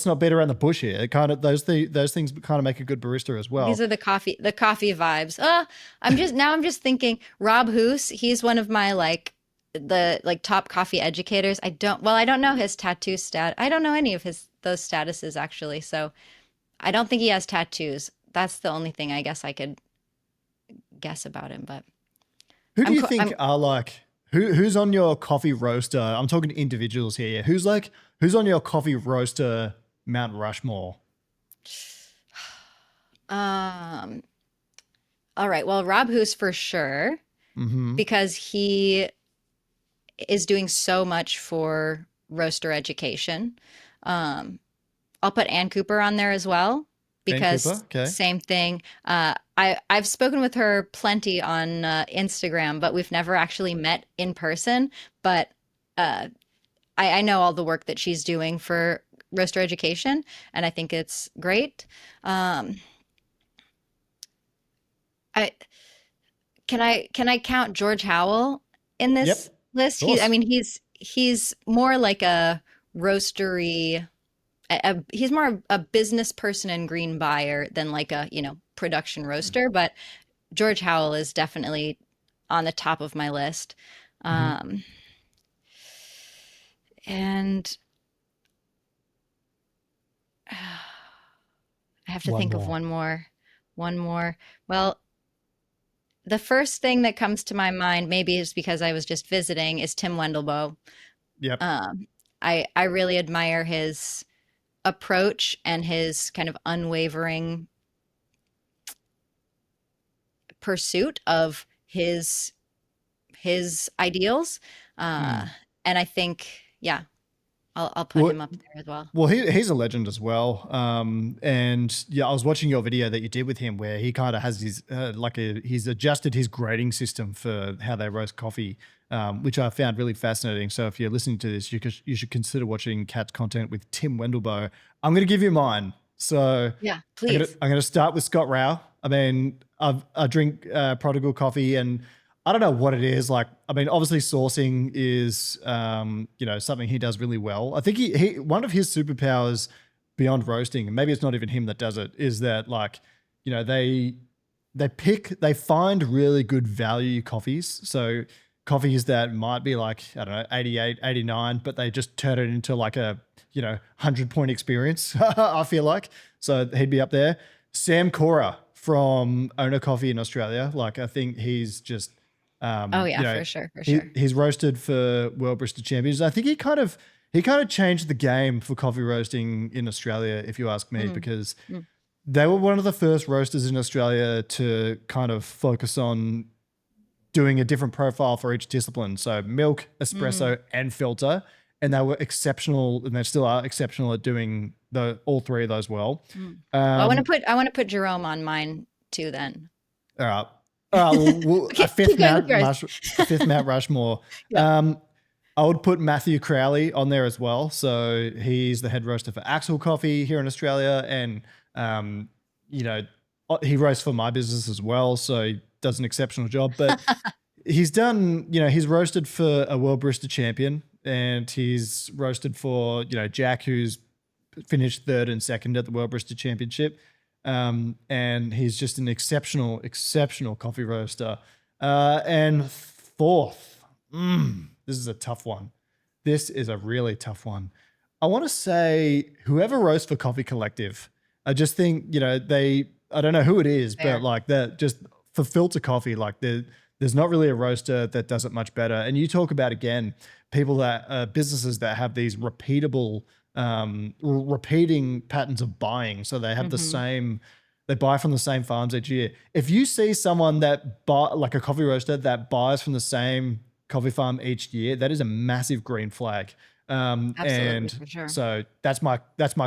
not beat around the bush here. It kind of those things kind of make a good barista as well. These are the coffee vibes. I'm just thinking Rob Hoos. He's one of my the top coffee educators. I don't know his tattoo stat. I don't know any of those statuses actually. So I don't think he has tattoos. That's the only thing I guess I could guess about him. But who do you think are like who's on your coffee roaster? I'm talking individuals here. Who's on your coffee roaster Mount Rushmore? All right. Well, Rob Hoos for sure, because he is doing so much for roaster education. I'll put Ann Cooper on there as well because same thing. I've spoken with her plenty on Instagram, but we've never actually met in person. But I know all the work that she's doing for roaster education, and I think it's great. Can I count George Howell in this list? He's more like a roastery. He's more a business person and green buyer than like a production roaster. But George Howell is definitely on the top of my list. And I have to think of one more. Well, the first thing that comes to my mind, maybe is because I was just visiting, is Tim Wendelboe. Yep. I really admire his approach and his kind of unwavering pursuit of his ideals. And I think, I'll put him up there as well. Well, he's a legend as well. And yeah, I was watching your video that you did with him where he kind of has his he's adjusted his grading system for how they roast coffee, which I found really fascinating. So if you're listening to this, you should consider watching Kat's content with Tim Wendelboe. I'm going to give you mine. So yeah, please. I'm going to start with Scott Rao. I mean, I drink Prodigal coffee, and I don't know what it is. Like, I mean, obviously sourcing is, something he does really well. I think he one of his superpowers beyond roasting, and maybe it's not even him that does it, is that they find really good value coffees. So coffees that might be like, I don't know, 88, 89, but they just turn it into like a, 100-point experience, I feel like. So he'd be up there. Sam Cora from Owner Coffee in Australia. Like, I think he's just, for sure. He's roasted for World Barista Champions. I think he kind of changed the game for coffee roasting in Australia, if you ask me, because they were one of the first roasters in Australia to kind of focus on doing a different profile for each discipline. So milk, espresso, and filter. And they were exceptional, and they still are exceptional at doing all three of those well. I want to put Jerome on mine too. Then. All right. A fifth Mount Rushmore. Yeah. I would put Matthew Crowley on there as well. So he's the head roaster for Axel Coffee here in Australia, and he roasts for my business as well. So he does an exceptional job. But he's done, he's roasted for a World Barista Champion, and he's roasted for Jack, who's finished third and second at the World Barista Championship. And he's just an exceptional coffee roaster. And fourth, this is a tough one. This is a really tough one. I want to say whoever roasts for Coffee Collective. I just think, I don't know who it is, but like that, just for filter coffee, like there's not really a roaster that does it much better. And you talk about, again, people that businesses that have these repeatable repeating patterns of buying, so they have the Hmm. same, they buy from the same farms each year. If you see someone that buy, like a coffee roaster that buys from the same coffee farm each year, that is a massive green flag. Absolutely, And for sure. so that's my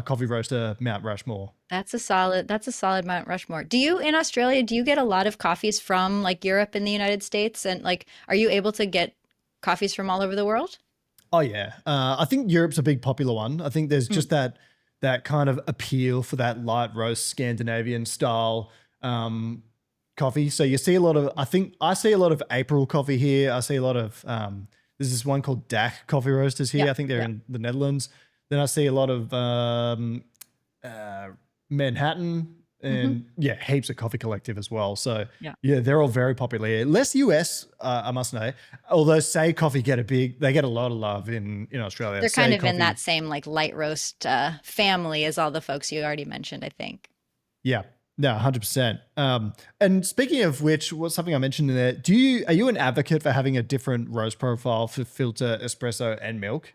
coffee roaster Mount Rushmore. That's a solid Mount Rushmore. Do you in Australia, do you get a lot of coffees from like Europe and the United States? And like, are you able to get coffees from all over the world? Oh yeah, I think Europe's a big popular one. I think there's Mm. just that kind of appeal for that light roast Scandinavian style coffee. So you see a lot of, I think I see a lot of April coffee here. I see a lot of there's this one called DAC coffee roasters here. Yeah. I think they're Yeah. in the Netherlands. Then I see a lot of uh, Manhattan, Hmm. and yeah, heaps of Coffee Collective as well. So Yeah. yeah, they're all very popular here. Less US, I must know. Although Say Coffee they get a lot of love in Australia. They're kind Say of in that Coffee, same like light roast family as all the folks you already mentioned, I think. yeah, no, 100%. And speaking of which, what's something I mentioned in there? Are you an advocate for having a different roast profile for filter, espresso, and milk?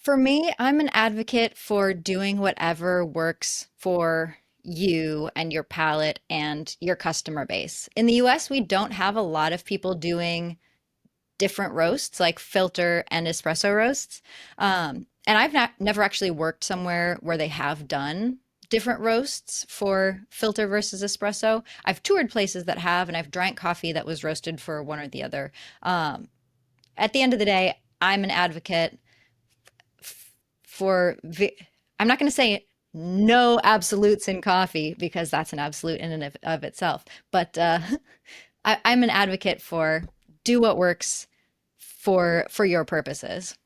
For me, I'm an advocate for doing whatever works for you and your palate and your customer base. In the US, we don't have a lot of people doing different roasts, like filter and espresso roasts. And I've never actually worked somewhere where they have done different roasts for filter versus espresso. I've toured places that have, and I've drank coffee that was roasted for one or the other. Um, at the end of the day, I'm an advocate for, I'm not going to say no absolutes in coffee because that's an absolute in and of itself, but I'm an advocate for do what works for your purposes.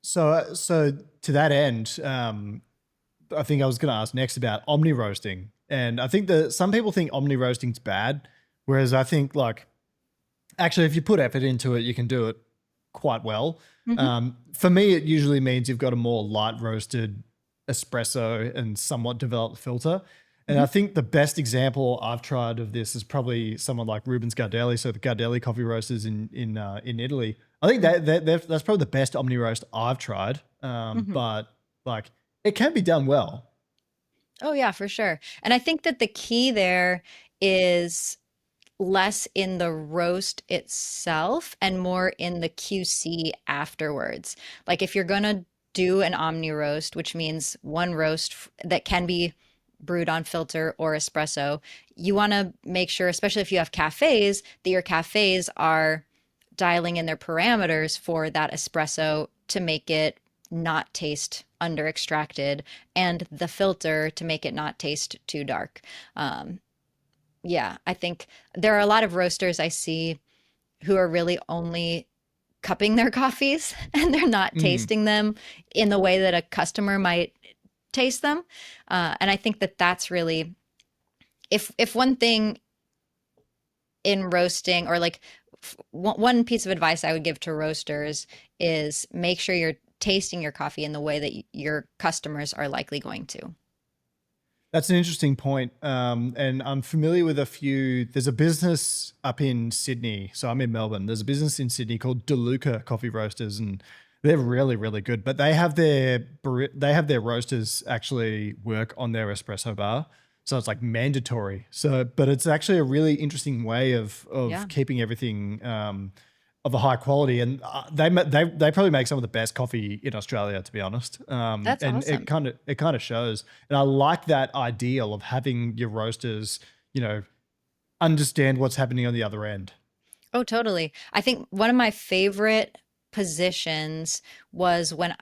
So to that end, I think I was going to ask next about omni roasting, and I think that some people think omni roasting's bad, whereas I think like actually if you put effort into it, you can do it quite well. Hmm. For me, it usually means you've got a more light roasted espresso and somewhat developed filter. And I Hmm. think the best example I've tried of this is probably someone like Rubens Gardelli, so the Gardelli coffee roasters in Italy. I think that's probably the best omni roast I've tried. Hmm. But like it can be done well. Oh yeah, for sure. And I think that the key there is less in the roast itself and more in the QC afterwards. Like if you're gonna do an omni roast, which means one roast that can be brewed on filter or espresso, you want to make sure, especially if you have cafes, that your cafes are dialing in their parameters for that espresso to make it not taste under extracted and the filter to make it not taste too dark. Um, yeah, I think there are a lot of roasters I see who are really only cupping their coffees and they're not Mm. tasting them in the way that a customer might taste them. And I think that that's really, if one thing in roasting or like one piece of advice I would give to roasters is make sure you're tasting your coffee in the way that your customers are likely going to. That's an interesting point. And I'm familiar with a few. There's a business up in Sydney. So I'm in Melbourne. There's a business in Sydney called DeLuca Coffee Roasters, and they're really, really good. But they have their roasters actually work on their espresso bar. So it's like mandatory. So, but it's actually a really interesting way of Yeah, keeping everything of a high quality, and they probably make some of the best coffee in Australia, to be honest. that's And awesome. it kind of shows, and I like that ideal of having your roasters, you know, understand what's happening on the other end. Oh, totally. I think one of my favorite positions was when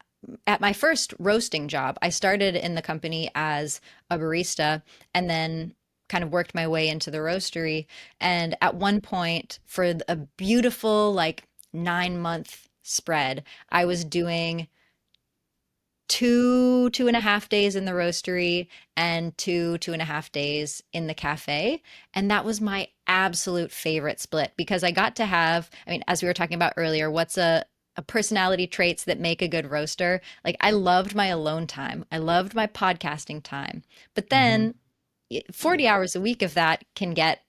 at my first roasting job, I started in the company as a barista and then kind of worked my way into the roastery. And at one point, for a beautiful, like 9 month spread, I was doing 2.5 days in the roastery and 2.5 days in the cafe. And that was my absolute favorite split because I got to have, I mean, as we were talking about earlier, what's a personality traits that make a good roaster? Like I loved my alone time. I loved my podcasting time. But Hmm. then 40 hours a week of that can get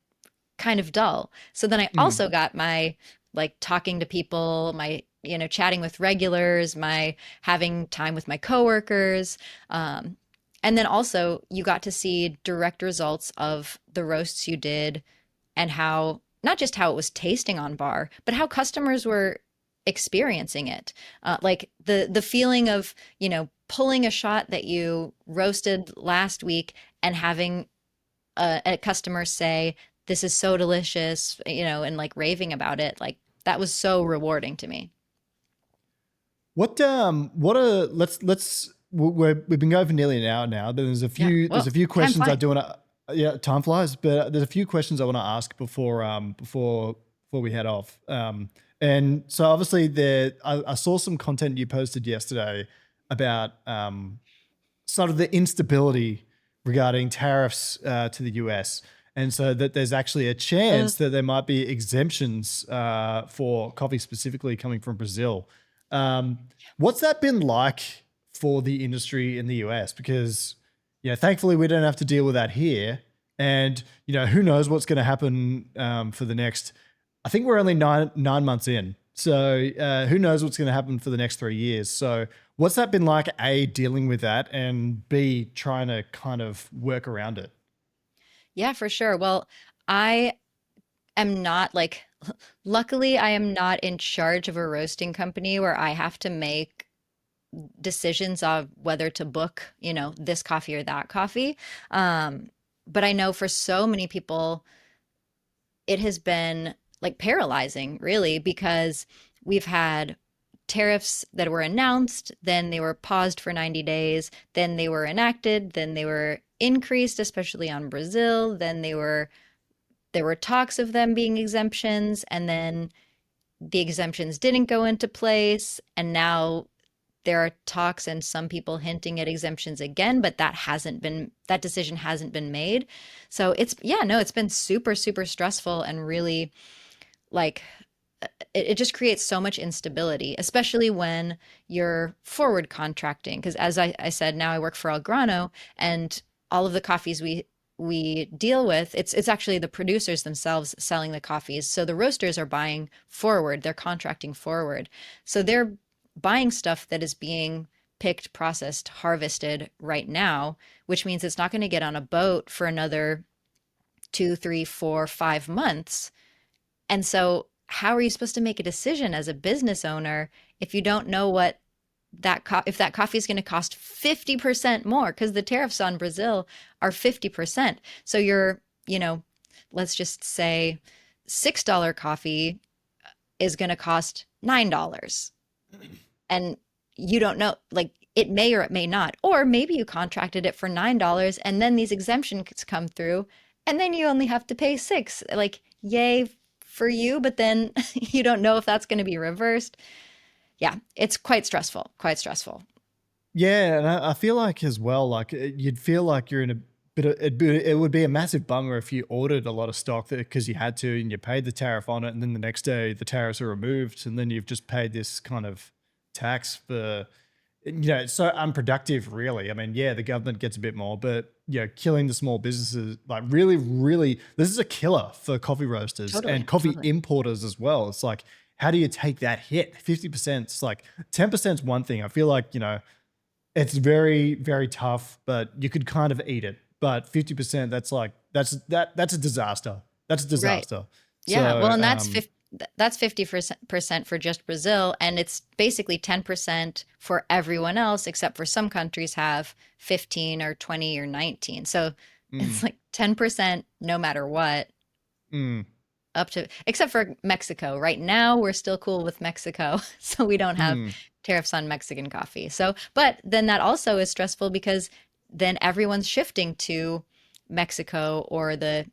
kind of dull. So then I Mm. also got my like talking to people, my, chatting with regulars, my having time with my coworkers. Um, and then also you got to see direct results of the roasts you did and how, not just how it was tasting on bar, but how customers were experiencing it. Like the feeling of, pulling a shot that you roasted last week and having a customer say, "This is so delicious," and like raving about it. Like that was so rewarding to me. What a we've been going for nearly an hour now. But Yeah. there's a Well, few time questions I flies. do want to yeah, time flies, but there's a few questions I want to ask before we head off. And so obviously I saw some content you posted yesterday about sort of the instability regarding tariffs to the US. And so that there's actually a Uh, chance that there might be exemptions for coffee specifically coming from Brazil. Um, what's that been like for the industry in the US? Because, thankfully we don't have to deal with that here. And, who knows what's going to happen for the next, I think we're only nine months in. So who knows what's going to happen for the next 3 years. So what's that been like, A, dealing with that, and B, trying to kind of work around it? yeah, for sure. Well, I am not like, luckily, I am not in charge of a roasting company where I have to make decisions of whether to book, this coffee or that coffee. Um, but I know for so many people, it has been like paralyzing, really, because we've had tariffs that were announced, then they were paused for 90 days, then they were enacted, then they were increased, especially on Brazil, then there were talks of them being exemptions, and then the exemptions didn't go into place, and now there are talks and some people hinting at exemptions again, but that decision hasn't been made. So it's, yeah, no, it's been super, super stressful and really like it just creates so much instability, especially when you're forward contracting. Because as I said, now I work for El Grano, and all of the coffees we deal with, it's actually the producers themselves selling the coffees. So the roasters are buying forward, they're contracting forward. So they're buying stuff that is being picked, processed, harvested right now, which means it's not going to get on a boat for another 2, 3, 4, 5 months. And so, how are you supposed to make a decision as a business owner if you don't know what if that coffee is going to cost 50% more, because the tariffs on Brazil are 50%. So let's just say $6 coffee is going to cost $9. And you don't know, like it may or it may not. Or maybe you contracted it for $9 and then these exemptions come through and then you only have to pay 6. Like, yay for you, but then you don't know if that's going to be reversed. Yeah, it's quite stressful, quite stressful. Yeah, and I feel like as well, like you'd feel like you're in a bit of it would be a massive bummer if you ordered a lot of stock because you had to and you paid the tariff on it, and then the next day the tariffs are removed, and then you've just paid this kind of tax for, it's so unproductive, really. I mean, yeah, the government gets a bit more, but killing the small businesses, like really, really, this is a killer for coffee roasters and Totally, coffee totally. importers as well. It's like, how do you take that hit? 50%, it's like 10% is one thing. I feel like, it's very, very tough, but you could kind of eat it. But 50%, that's a disaster. That's a Right. disaster. Yeah. Well, So, and that's 50% for just Brazil, and it's basically 10% for everyone else, except for some countries have 15 or 20 or 19. So mm, it's like 10% no matter what, mm, up to, except for Mexico. Right now, we're still cool with Mexico, so we don't have mm, tariffs on Mexican coffee. So, but then that also is stressful because then everyone's shifting to Mexico or the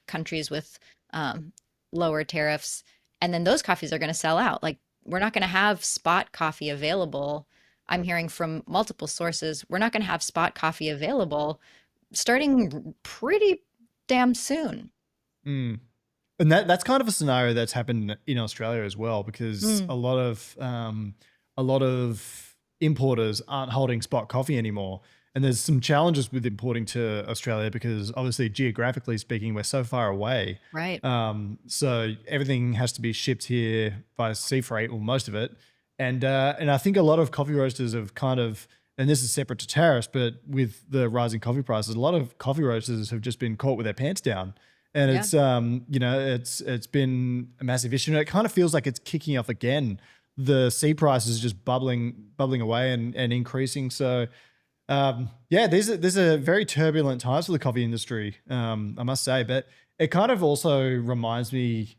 countries with um, lower tariffs, and then those coffees are going to sell out. Like we're not going to have spot coffee available. I'm hearing from multiple sources we're not going to have spot coffee available starting pretty damn soon. mm. And that's kind of a scenario that's happened in Australia as well, because Mm. a lot of importers aren't holding spot coffee anymore. And there's some challenges with importing to Australia because obviously, geographically speaking, we're so far away. Right. So everything has to be shipped here by sea freight, or most of it. And I think a lot of coffee roasters have kind of, and this is separate to tariffs, but with the rising coffee prices, a lot of coffee roasters have just been caught with their pants down. And Yeah. it's it's been a massive issue. And it kind of feels like it's kicking off again. The sea price is just bubbling away and increasing. So yeah, these are very turbulent times for the coffee industry, I must say. But it kind of also reminds me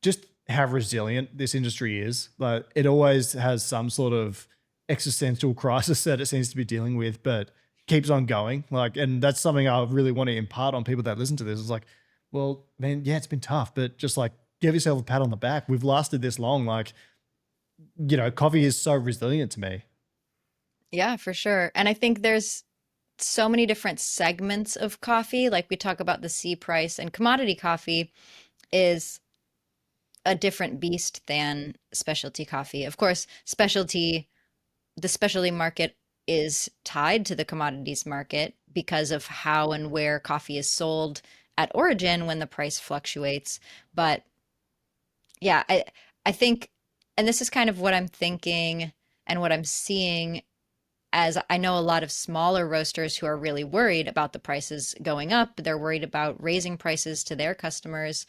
just how resilient this industry is. Like it always has some sort of existential crisis that it seems to be dealing with, but keeps on going. Like, and that's something I really want to impart on people that listen to this. It's like, well, man, yeah, it's been tough, but just like give yourself a pat on the back. We've lasted this long. Like, coffee is so resilient to me. Yeah, for sure. And I think there's so many different segments of coffee. Like we talk about the C price, and commodity coffee is a different beast than specialty coffee. Of course, the specialty market is tied to the commodities market because of how and where coffee is sold at origin when the price fluctuates. But yeah, I think, and this is kind of what I'm thinking and what I'm seeing, as I know a lot of smaller roasters who are really worried about the prices going up. They're worried about raising prices to their customers.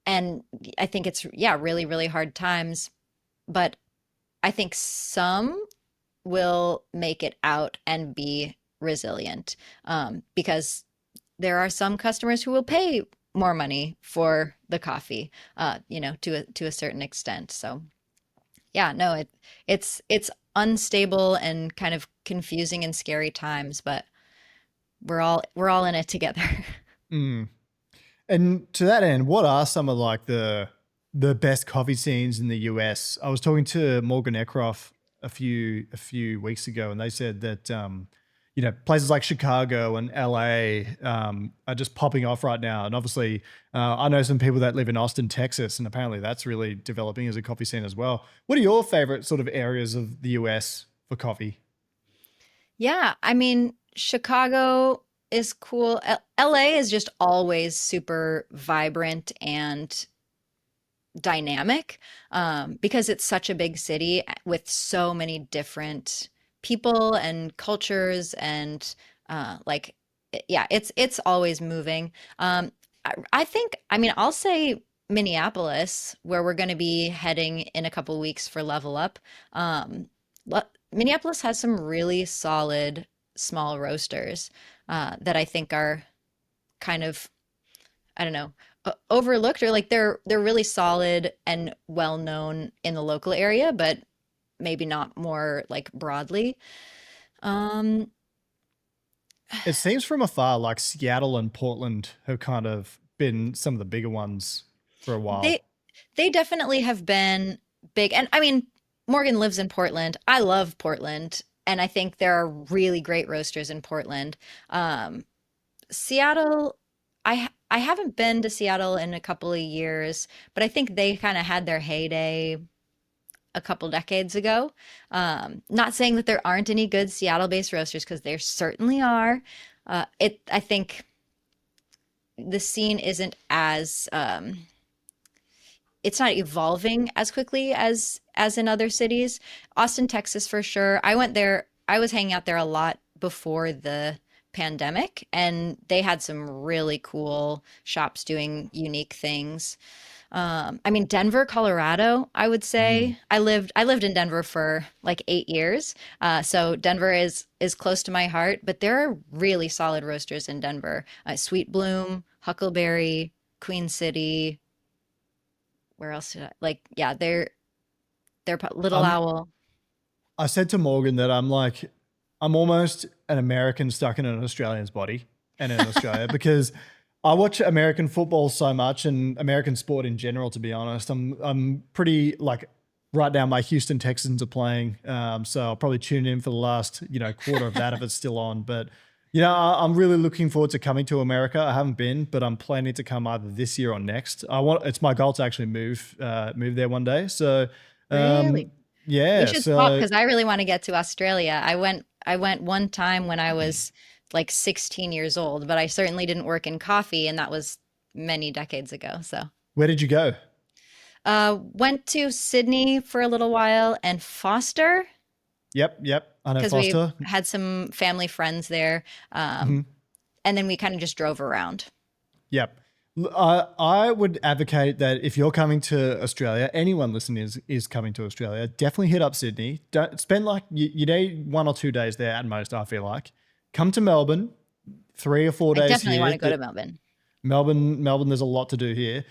And I think it's, yeah, really, really hard times. But I think some will make it out and be resilient, because there are some customers who will pay more money for the coffee, to a certain extent. So yeah, no, it's unstable and kind of confusing and scary times, but we're all in it together. Mm. And to that end, what are some of like the best coffee scenes in the US? I was talking to Morgan Eckroff a few weeks ago, and they said that places like Chicago and LA are just popping off right now. And obviously, I know some people that live in Austin, Texas, and apparently that's really developing as a coffee scene as well. What are your favorite sort of areas of the US for coffee? Yeah, I mean, Chicago is cool. LA is just always super vibrant and dynamic, because it's such a big city with so many different people and cultures and like yeah, it's always moving. I think, I mean, I'll say Minneapolis, where we're going to be heading in a couple weeks for Level Up. Um, Minneapolis has some really solid small roasters that I think are kind of, I don't know, overlooked, or like they're really solid and well known in the local area, but maybe not more like broadly. Um, It seems from afar like Seattle and Portland have kind of been some of the bigger ones for a while. they they definitely have been big, and I mean, Morgan lives in Portland. I love Portland, and I think there are really great roasters in Portland. Um, Seattle, I haven't been to Seattle in a couple of years, but I think they kind of had their heyday a couple decades ago. Not saying that there aren't any good Seattle-based roasters, because there certainly are. I think the scene isn't as it's not evolving as quickly as in other cities. Austin, Texas, for sure. I went there. I was hanging out there a lot before the pandemic, and they had some really cool shops doing unique things. I mean, Denver, Colorado, I would Mm. say. I lived in Denver for like 8 years. So Denver is close to my heart, but there are really solid roasters in Denver. Sweet Bloom, Huckleberry, Queen City. Where else did I like? Yeah, Little I'm Owl. I said to Morgan that I'm almost an American stuck in an Australian's body and in Australia because I watch American football so much and American sport in general. To be honest, I'm pretty like right now my Houston Texans are playing, so I'll probably tune in for the last quarter of that if it's still on. But I'm really looking forward to coming to America. I haven't been, but I'm planning to come either this year or next. It's my goal to actually move there one day. So um, Really? We Yeah. should swap So because I really want to get to Australia. I went one time when I was like 16 years old, but I certainly didn't work in coffee, and that was many decades ago. So, where did you go? went to Sydney for a little while and Foster Yep. Yep. I know because we Foster. had some family friends there. Mhm. And then we kind of just drove around. Yep. I would advocate that if you're coming to Australia, anyone listening is coming to Australia, definitely hit up Sydney. Don't spend like you need 1 or 2 days there at most. I feel like come to Melbourne, 3 or 4 I days definitely want here. to go to Melbourne. Melbourne. There's a lot to do here,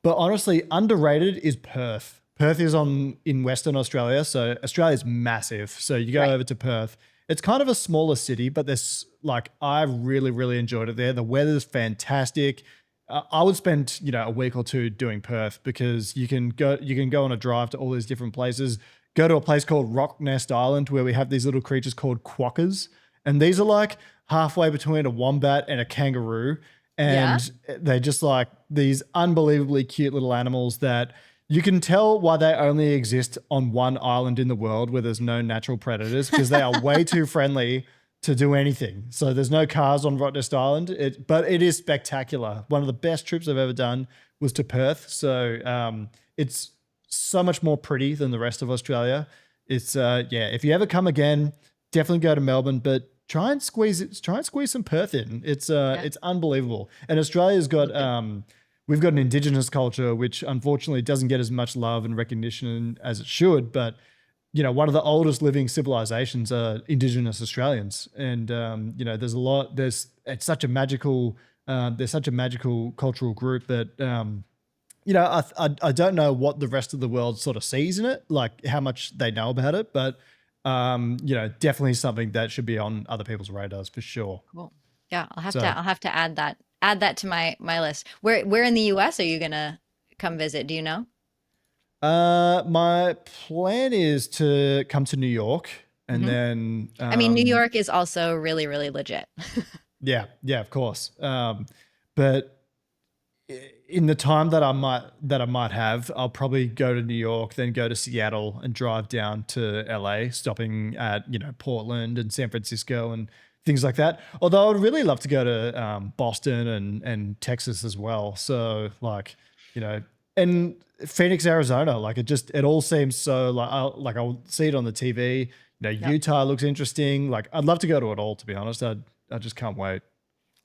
but honestly, underrated is Perth. Perth is on in Western Australia, so Australia's massive. So you go Right. over to Perth. It's kind of a smaller city, but there's like I really really enjoyed it there. The weather's fantastic. I would spend a week or two doing Perth because you can go on a drive to all these different places. Go to a place called Rock Nest Island where we have these little creatures called quokkas, and these are like halfway between a wombat and a kangaroo, Yeah. and they're just like these unbelievably cute little animals that you can tell why they only exist on one island in the world where there's no natural predators because they are way too friendly to do anything. So there's no cars on Rottnest Island, but it is spectacular. One of the best trips I've ever done was to Perth. So it's so much more pretty than the rest of Australia. It's yeah. If you ever come again, definitely go to Melbourne, but try and squeeze some Perth in. Yeah. It's unbelievable. And Australia's got Will do. we've got an indigenous culture which unfortunately doesn't get as much love and recognition as it should, but one of the oldest living civilizations are Indigenous Australians, and there's a lot. It's such a magical. There's such a magical cultural group that I don't know what the rest of the world sort of sees in it, like how much they know about it, but definitely something that should be on other people's radars for sure. Cool. Yeah, I'll have to So, I'll have to add that to my list. Where in the US are you gonna come visit? Do you know? my plan is to come to New York and Hmm. then I mean, New York is also really, really legit. yeah, yeah, of course. But in the time that I might have, I'll probably go to New York, then go to Seattle and drive down to LA, stopping at Portland and San Francisco and things like that. Although I would really love to go to Boston and Texas as well. So like and Phoenix, Arizona, like it all seems so I'll see it on the TV. Yep. Utah looks interesting. Like I'd love to go to it all. To be honest, I just can't wait.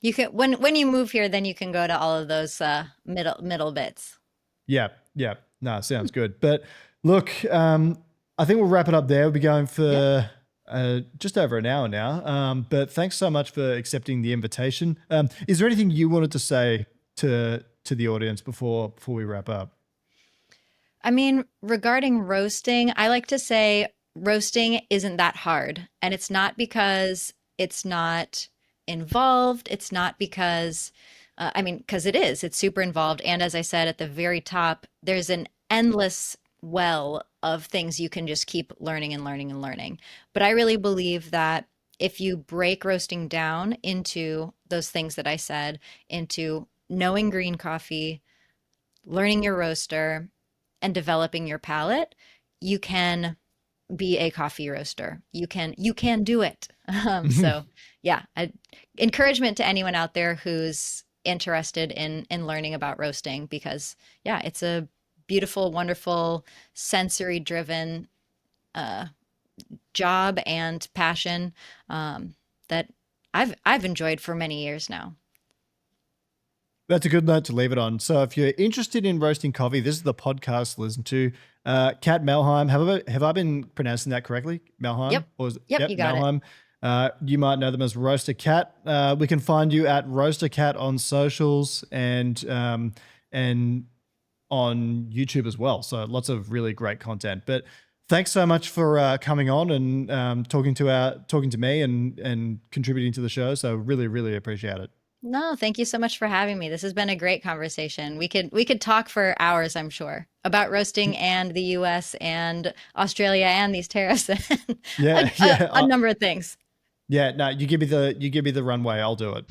You can when you move here, then you can go to all of those middle bits. Yeah, yeah. No, sounds good. But look, I think we'll wrap it up there. We'll be going Yeah. for just over an hour now. But thanks so much for accepting the invitation. Is there anything you wanted to say to the audience before we wrap up? I mean, regarding roasting, I like to say roasting isn't that hard. And it's not because it's not involved. It's not because, I mean, because it is. It's super involved. And as I said at the very top, there's an endless well of things you can just keep learning and learning and learning. But I really believe that if you break roasting down into those things that I said, into knowing green coffee, learning your roaster, and developing your palate, you can be a coffee roaster. You can do it. So yeah, encouragement to anyone out there who's interested in learning about roasting because yeah, it's a beautiful, wonderful, sensory driven uh, job and passion that I've enjoyed for many years now. That's a good note to leave it on. So if you're interested in roasting coffee, this is the podcast to listen to. Kat Melheim, have I been pronouncing that correctly? Melheim? Yep. Or is it, Yep, yep, you got it. Melheim. You might know them as Roaster Cat. We can find you at Roaster Cat on socials and on YouTube as well. So lots of really great content. But thanks so much for coming on and talking to me and contributing to the show. So really, really appreciate it. No, thank you so much for having me. This has been a great conversation. We could talk for hours, I'm sure, about roasting and the US and Australia and these tariffs and Yeah, a yeah, number of things. yeah. No, you give me the runway. I'll do it.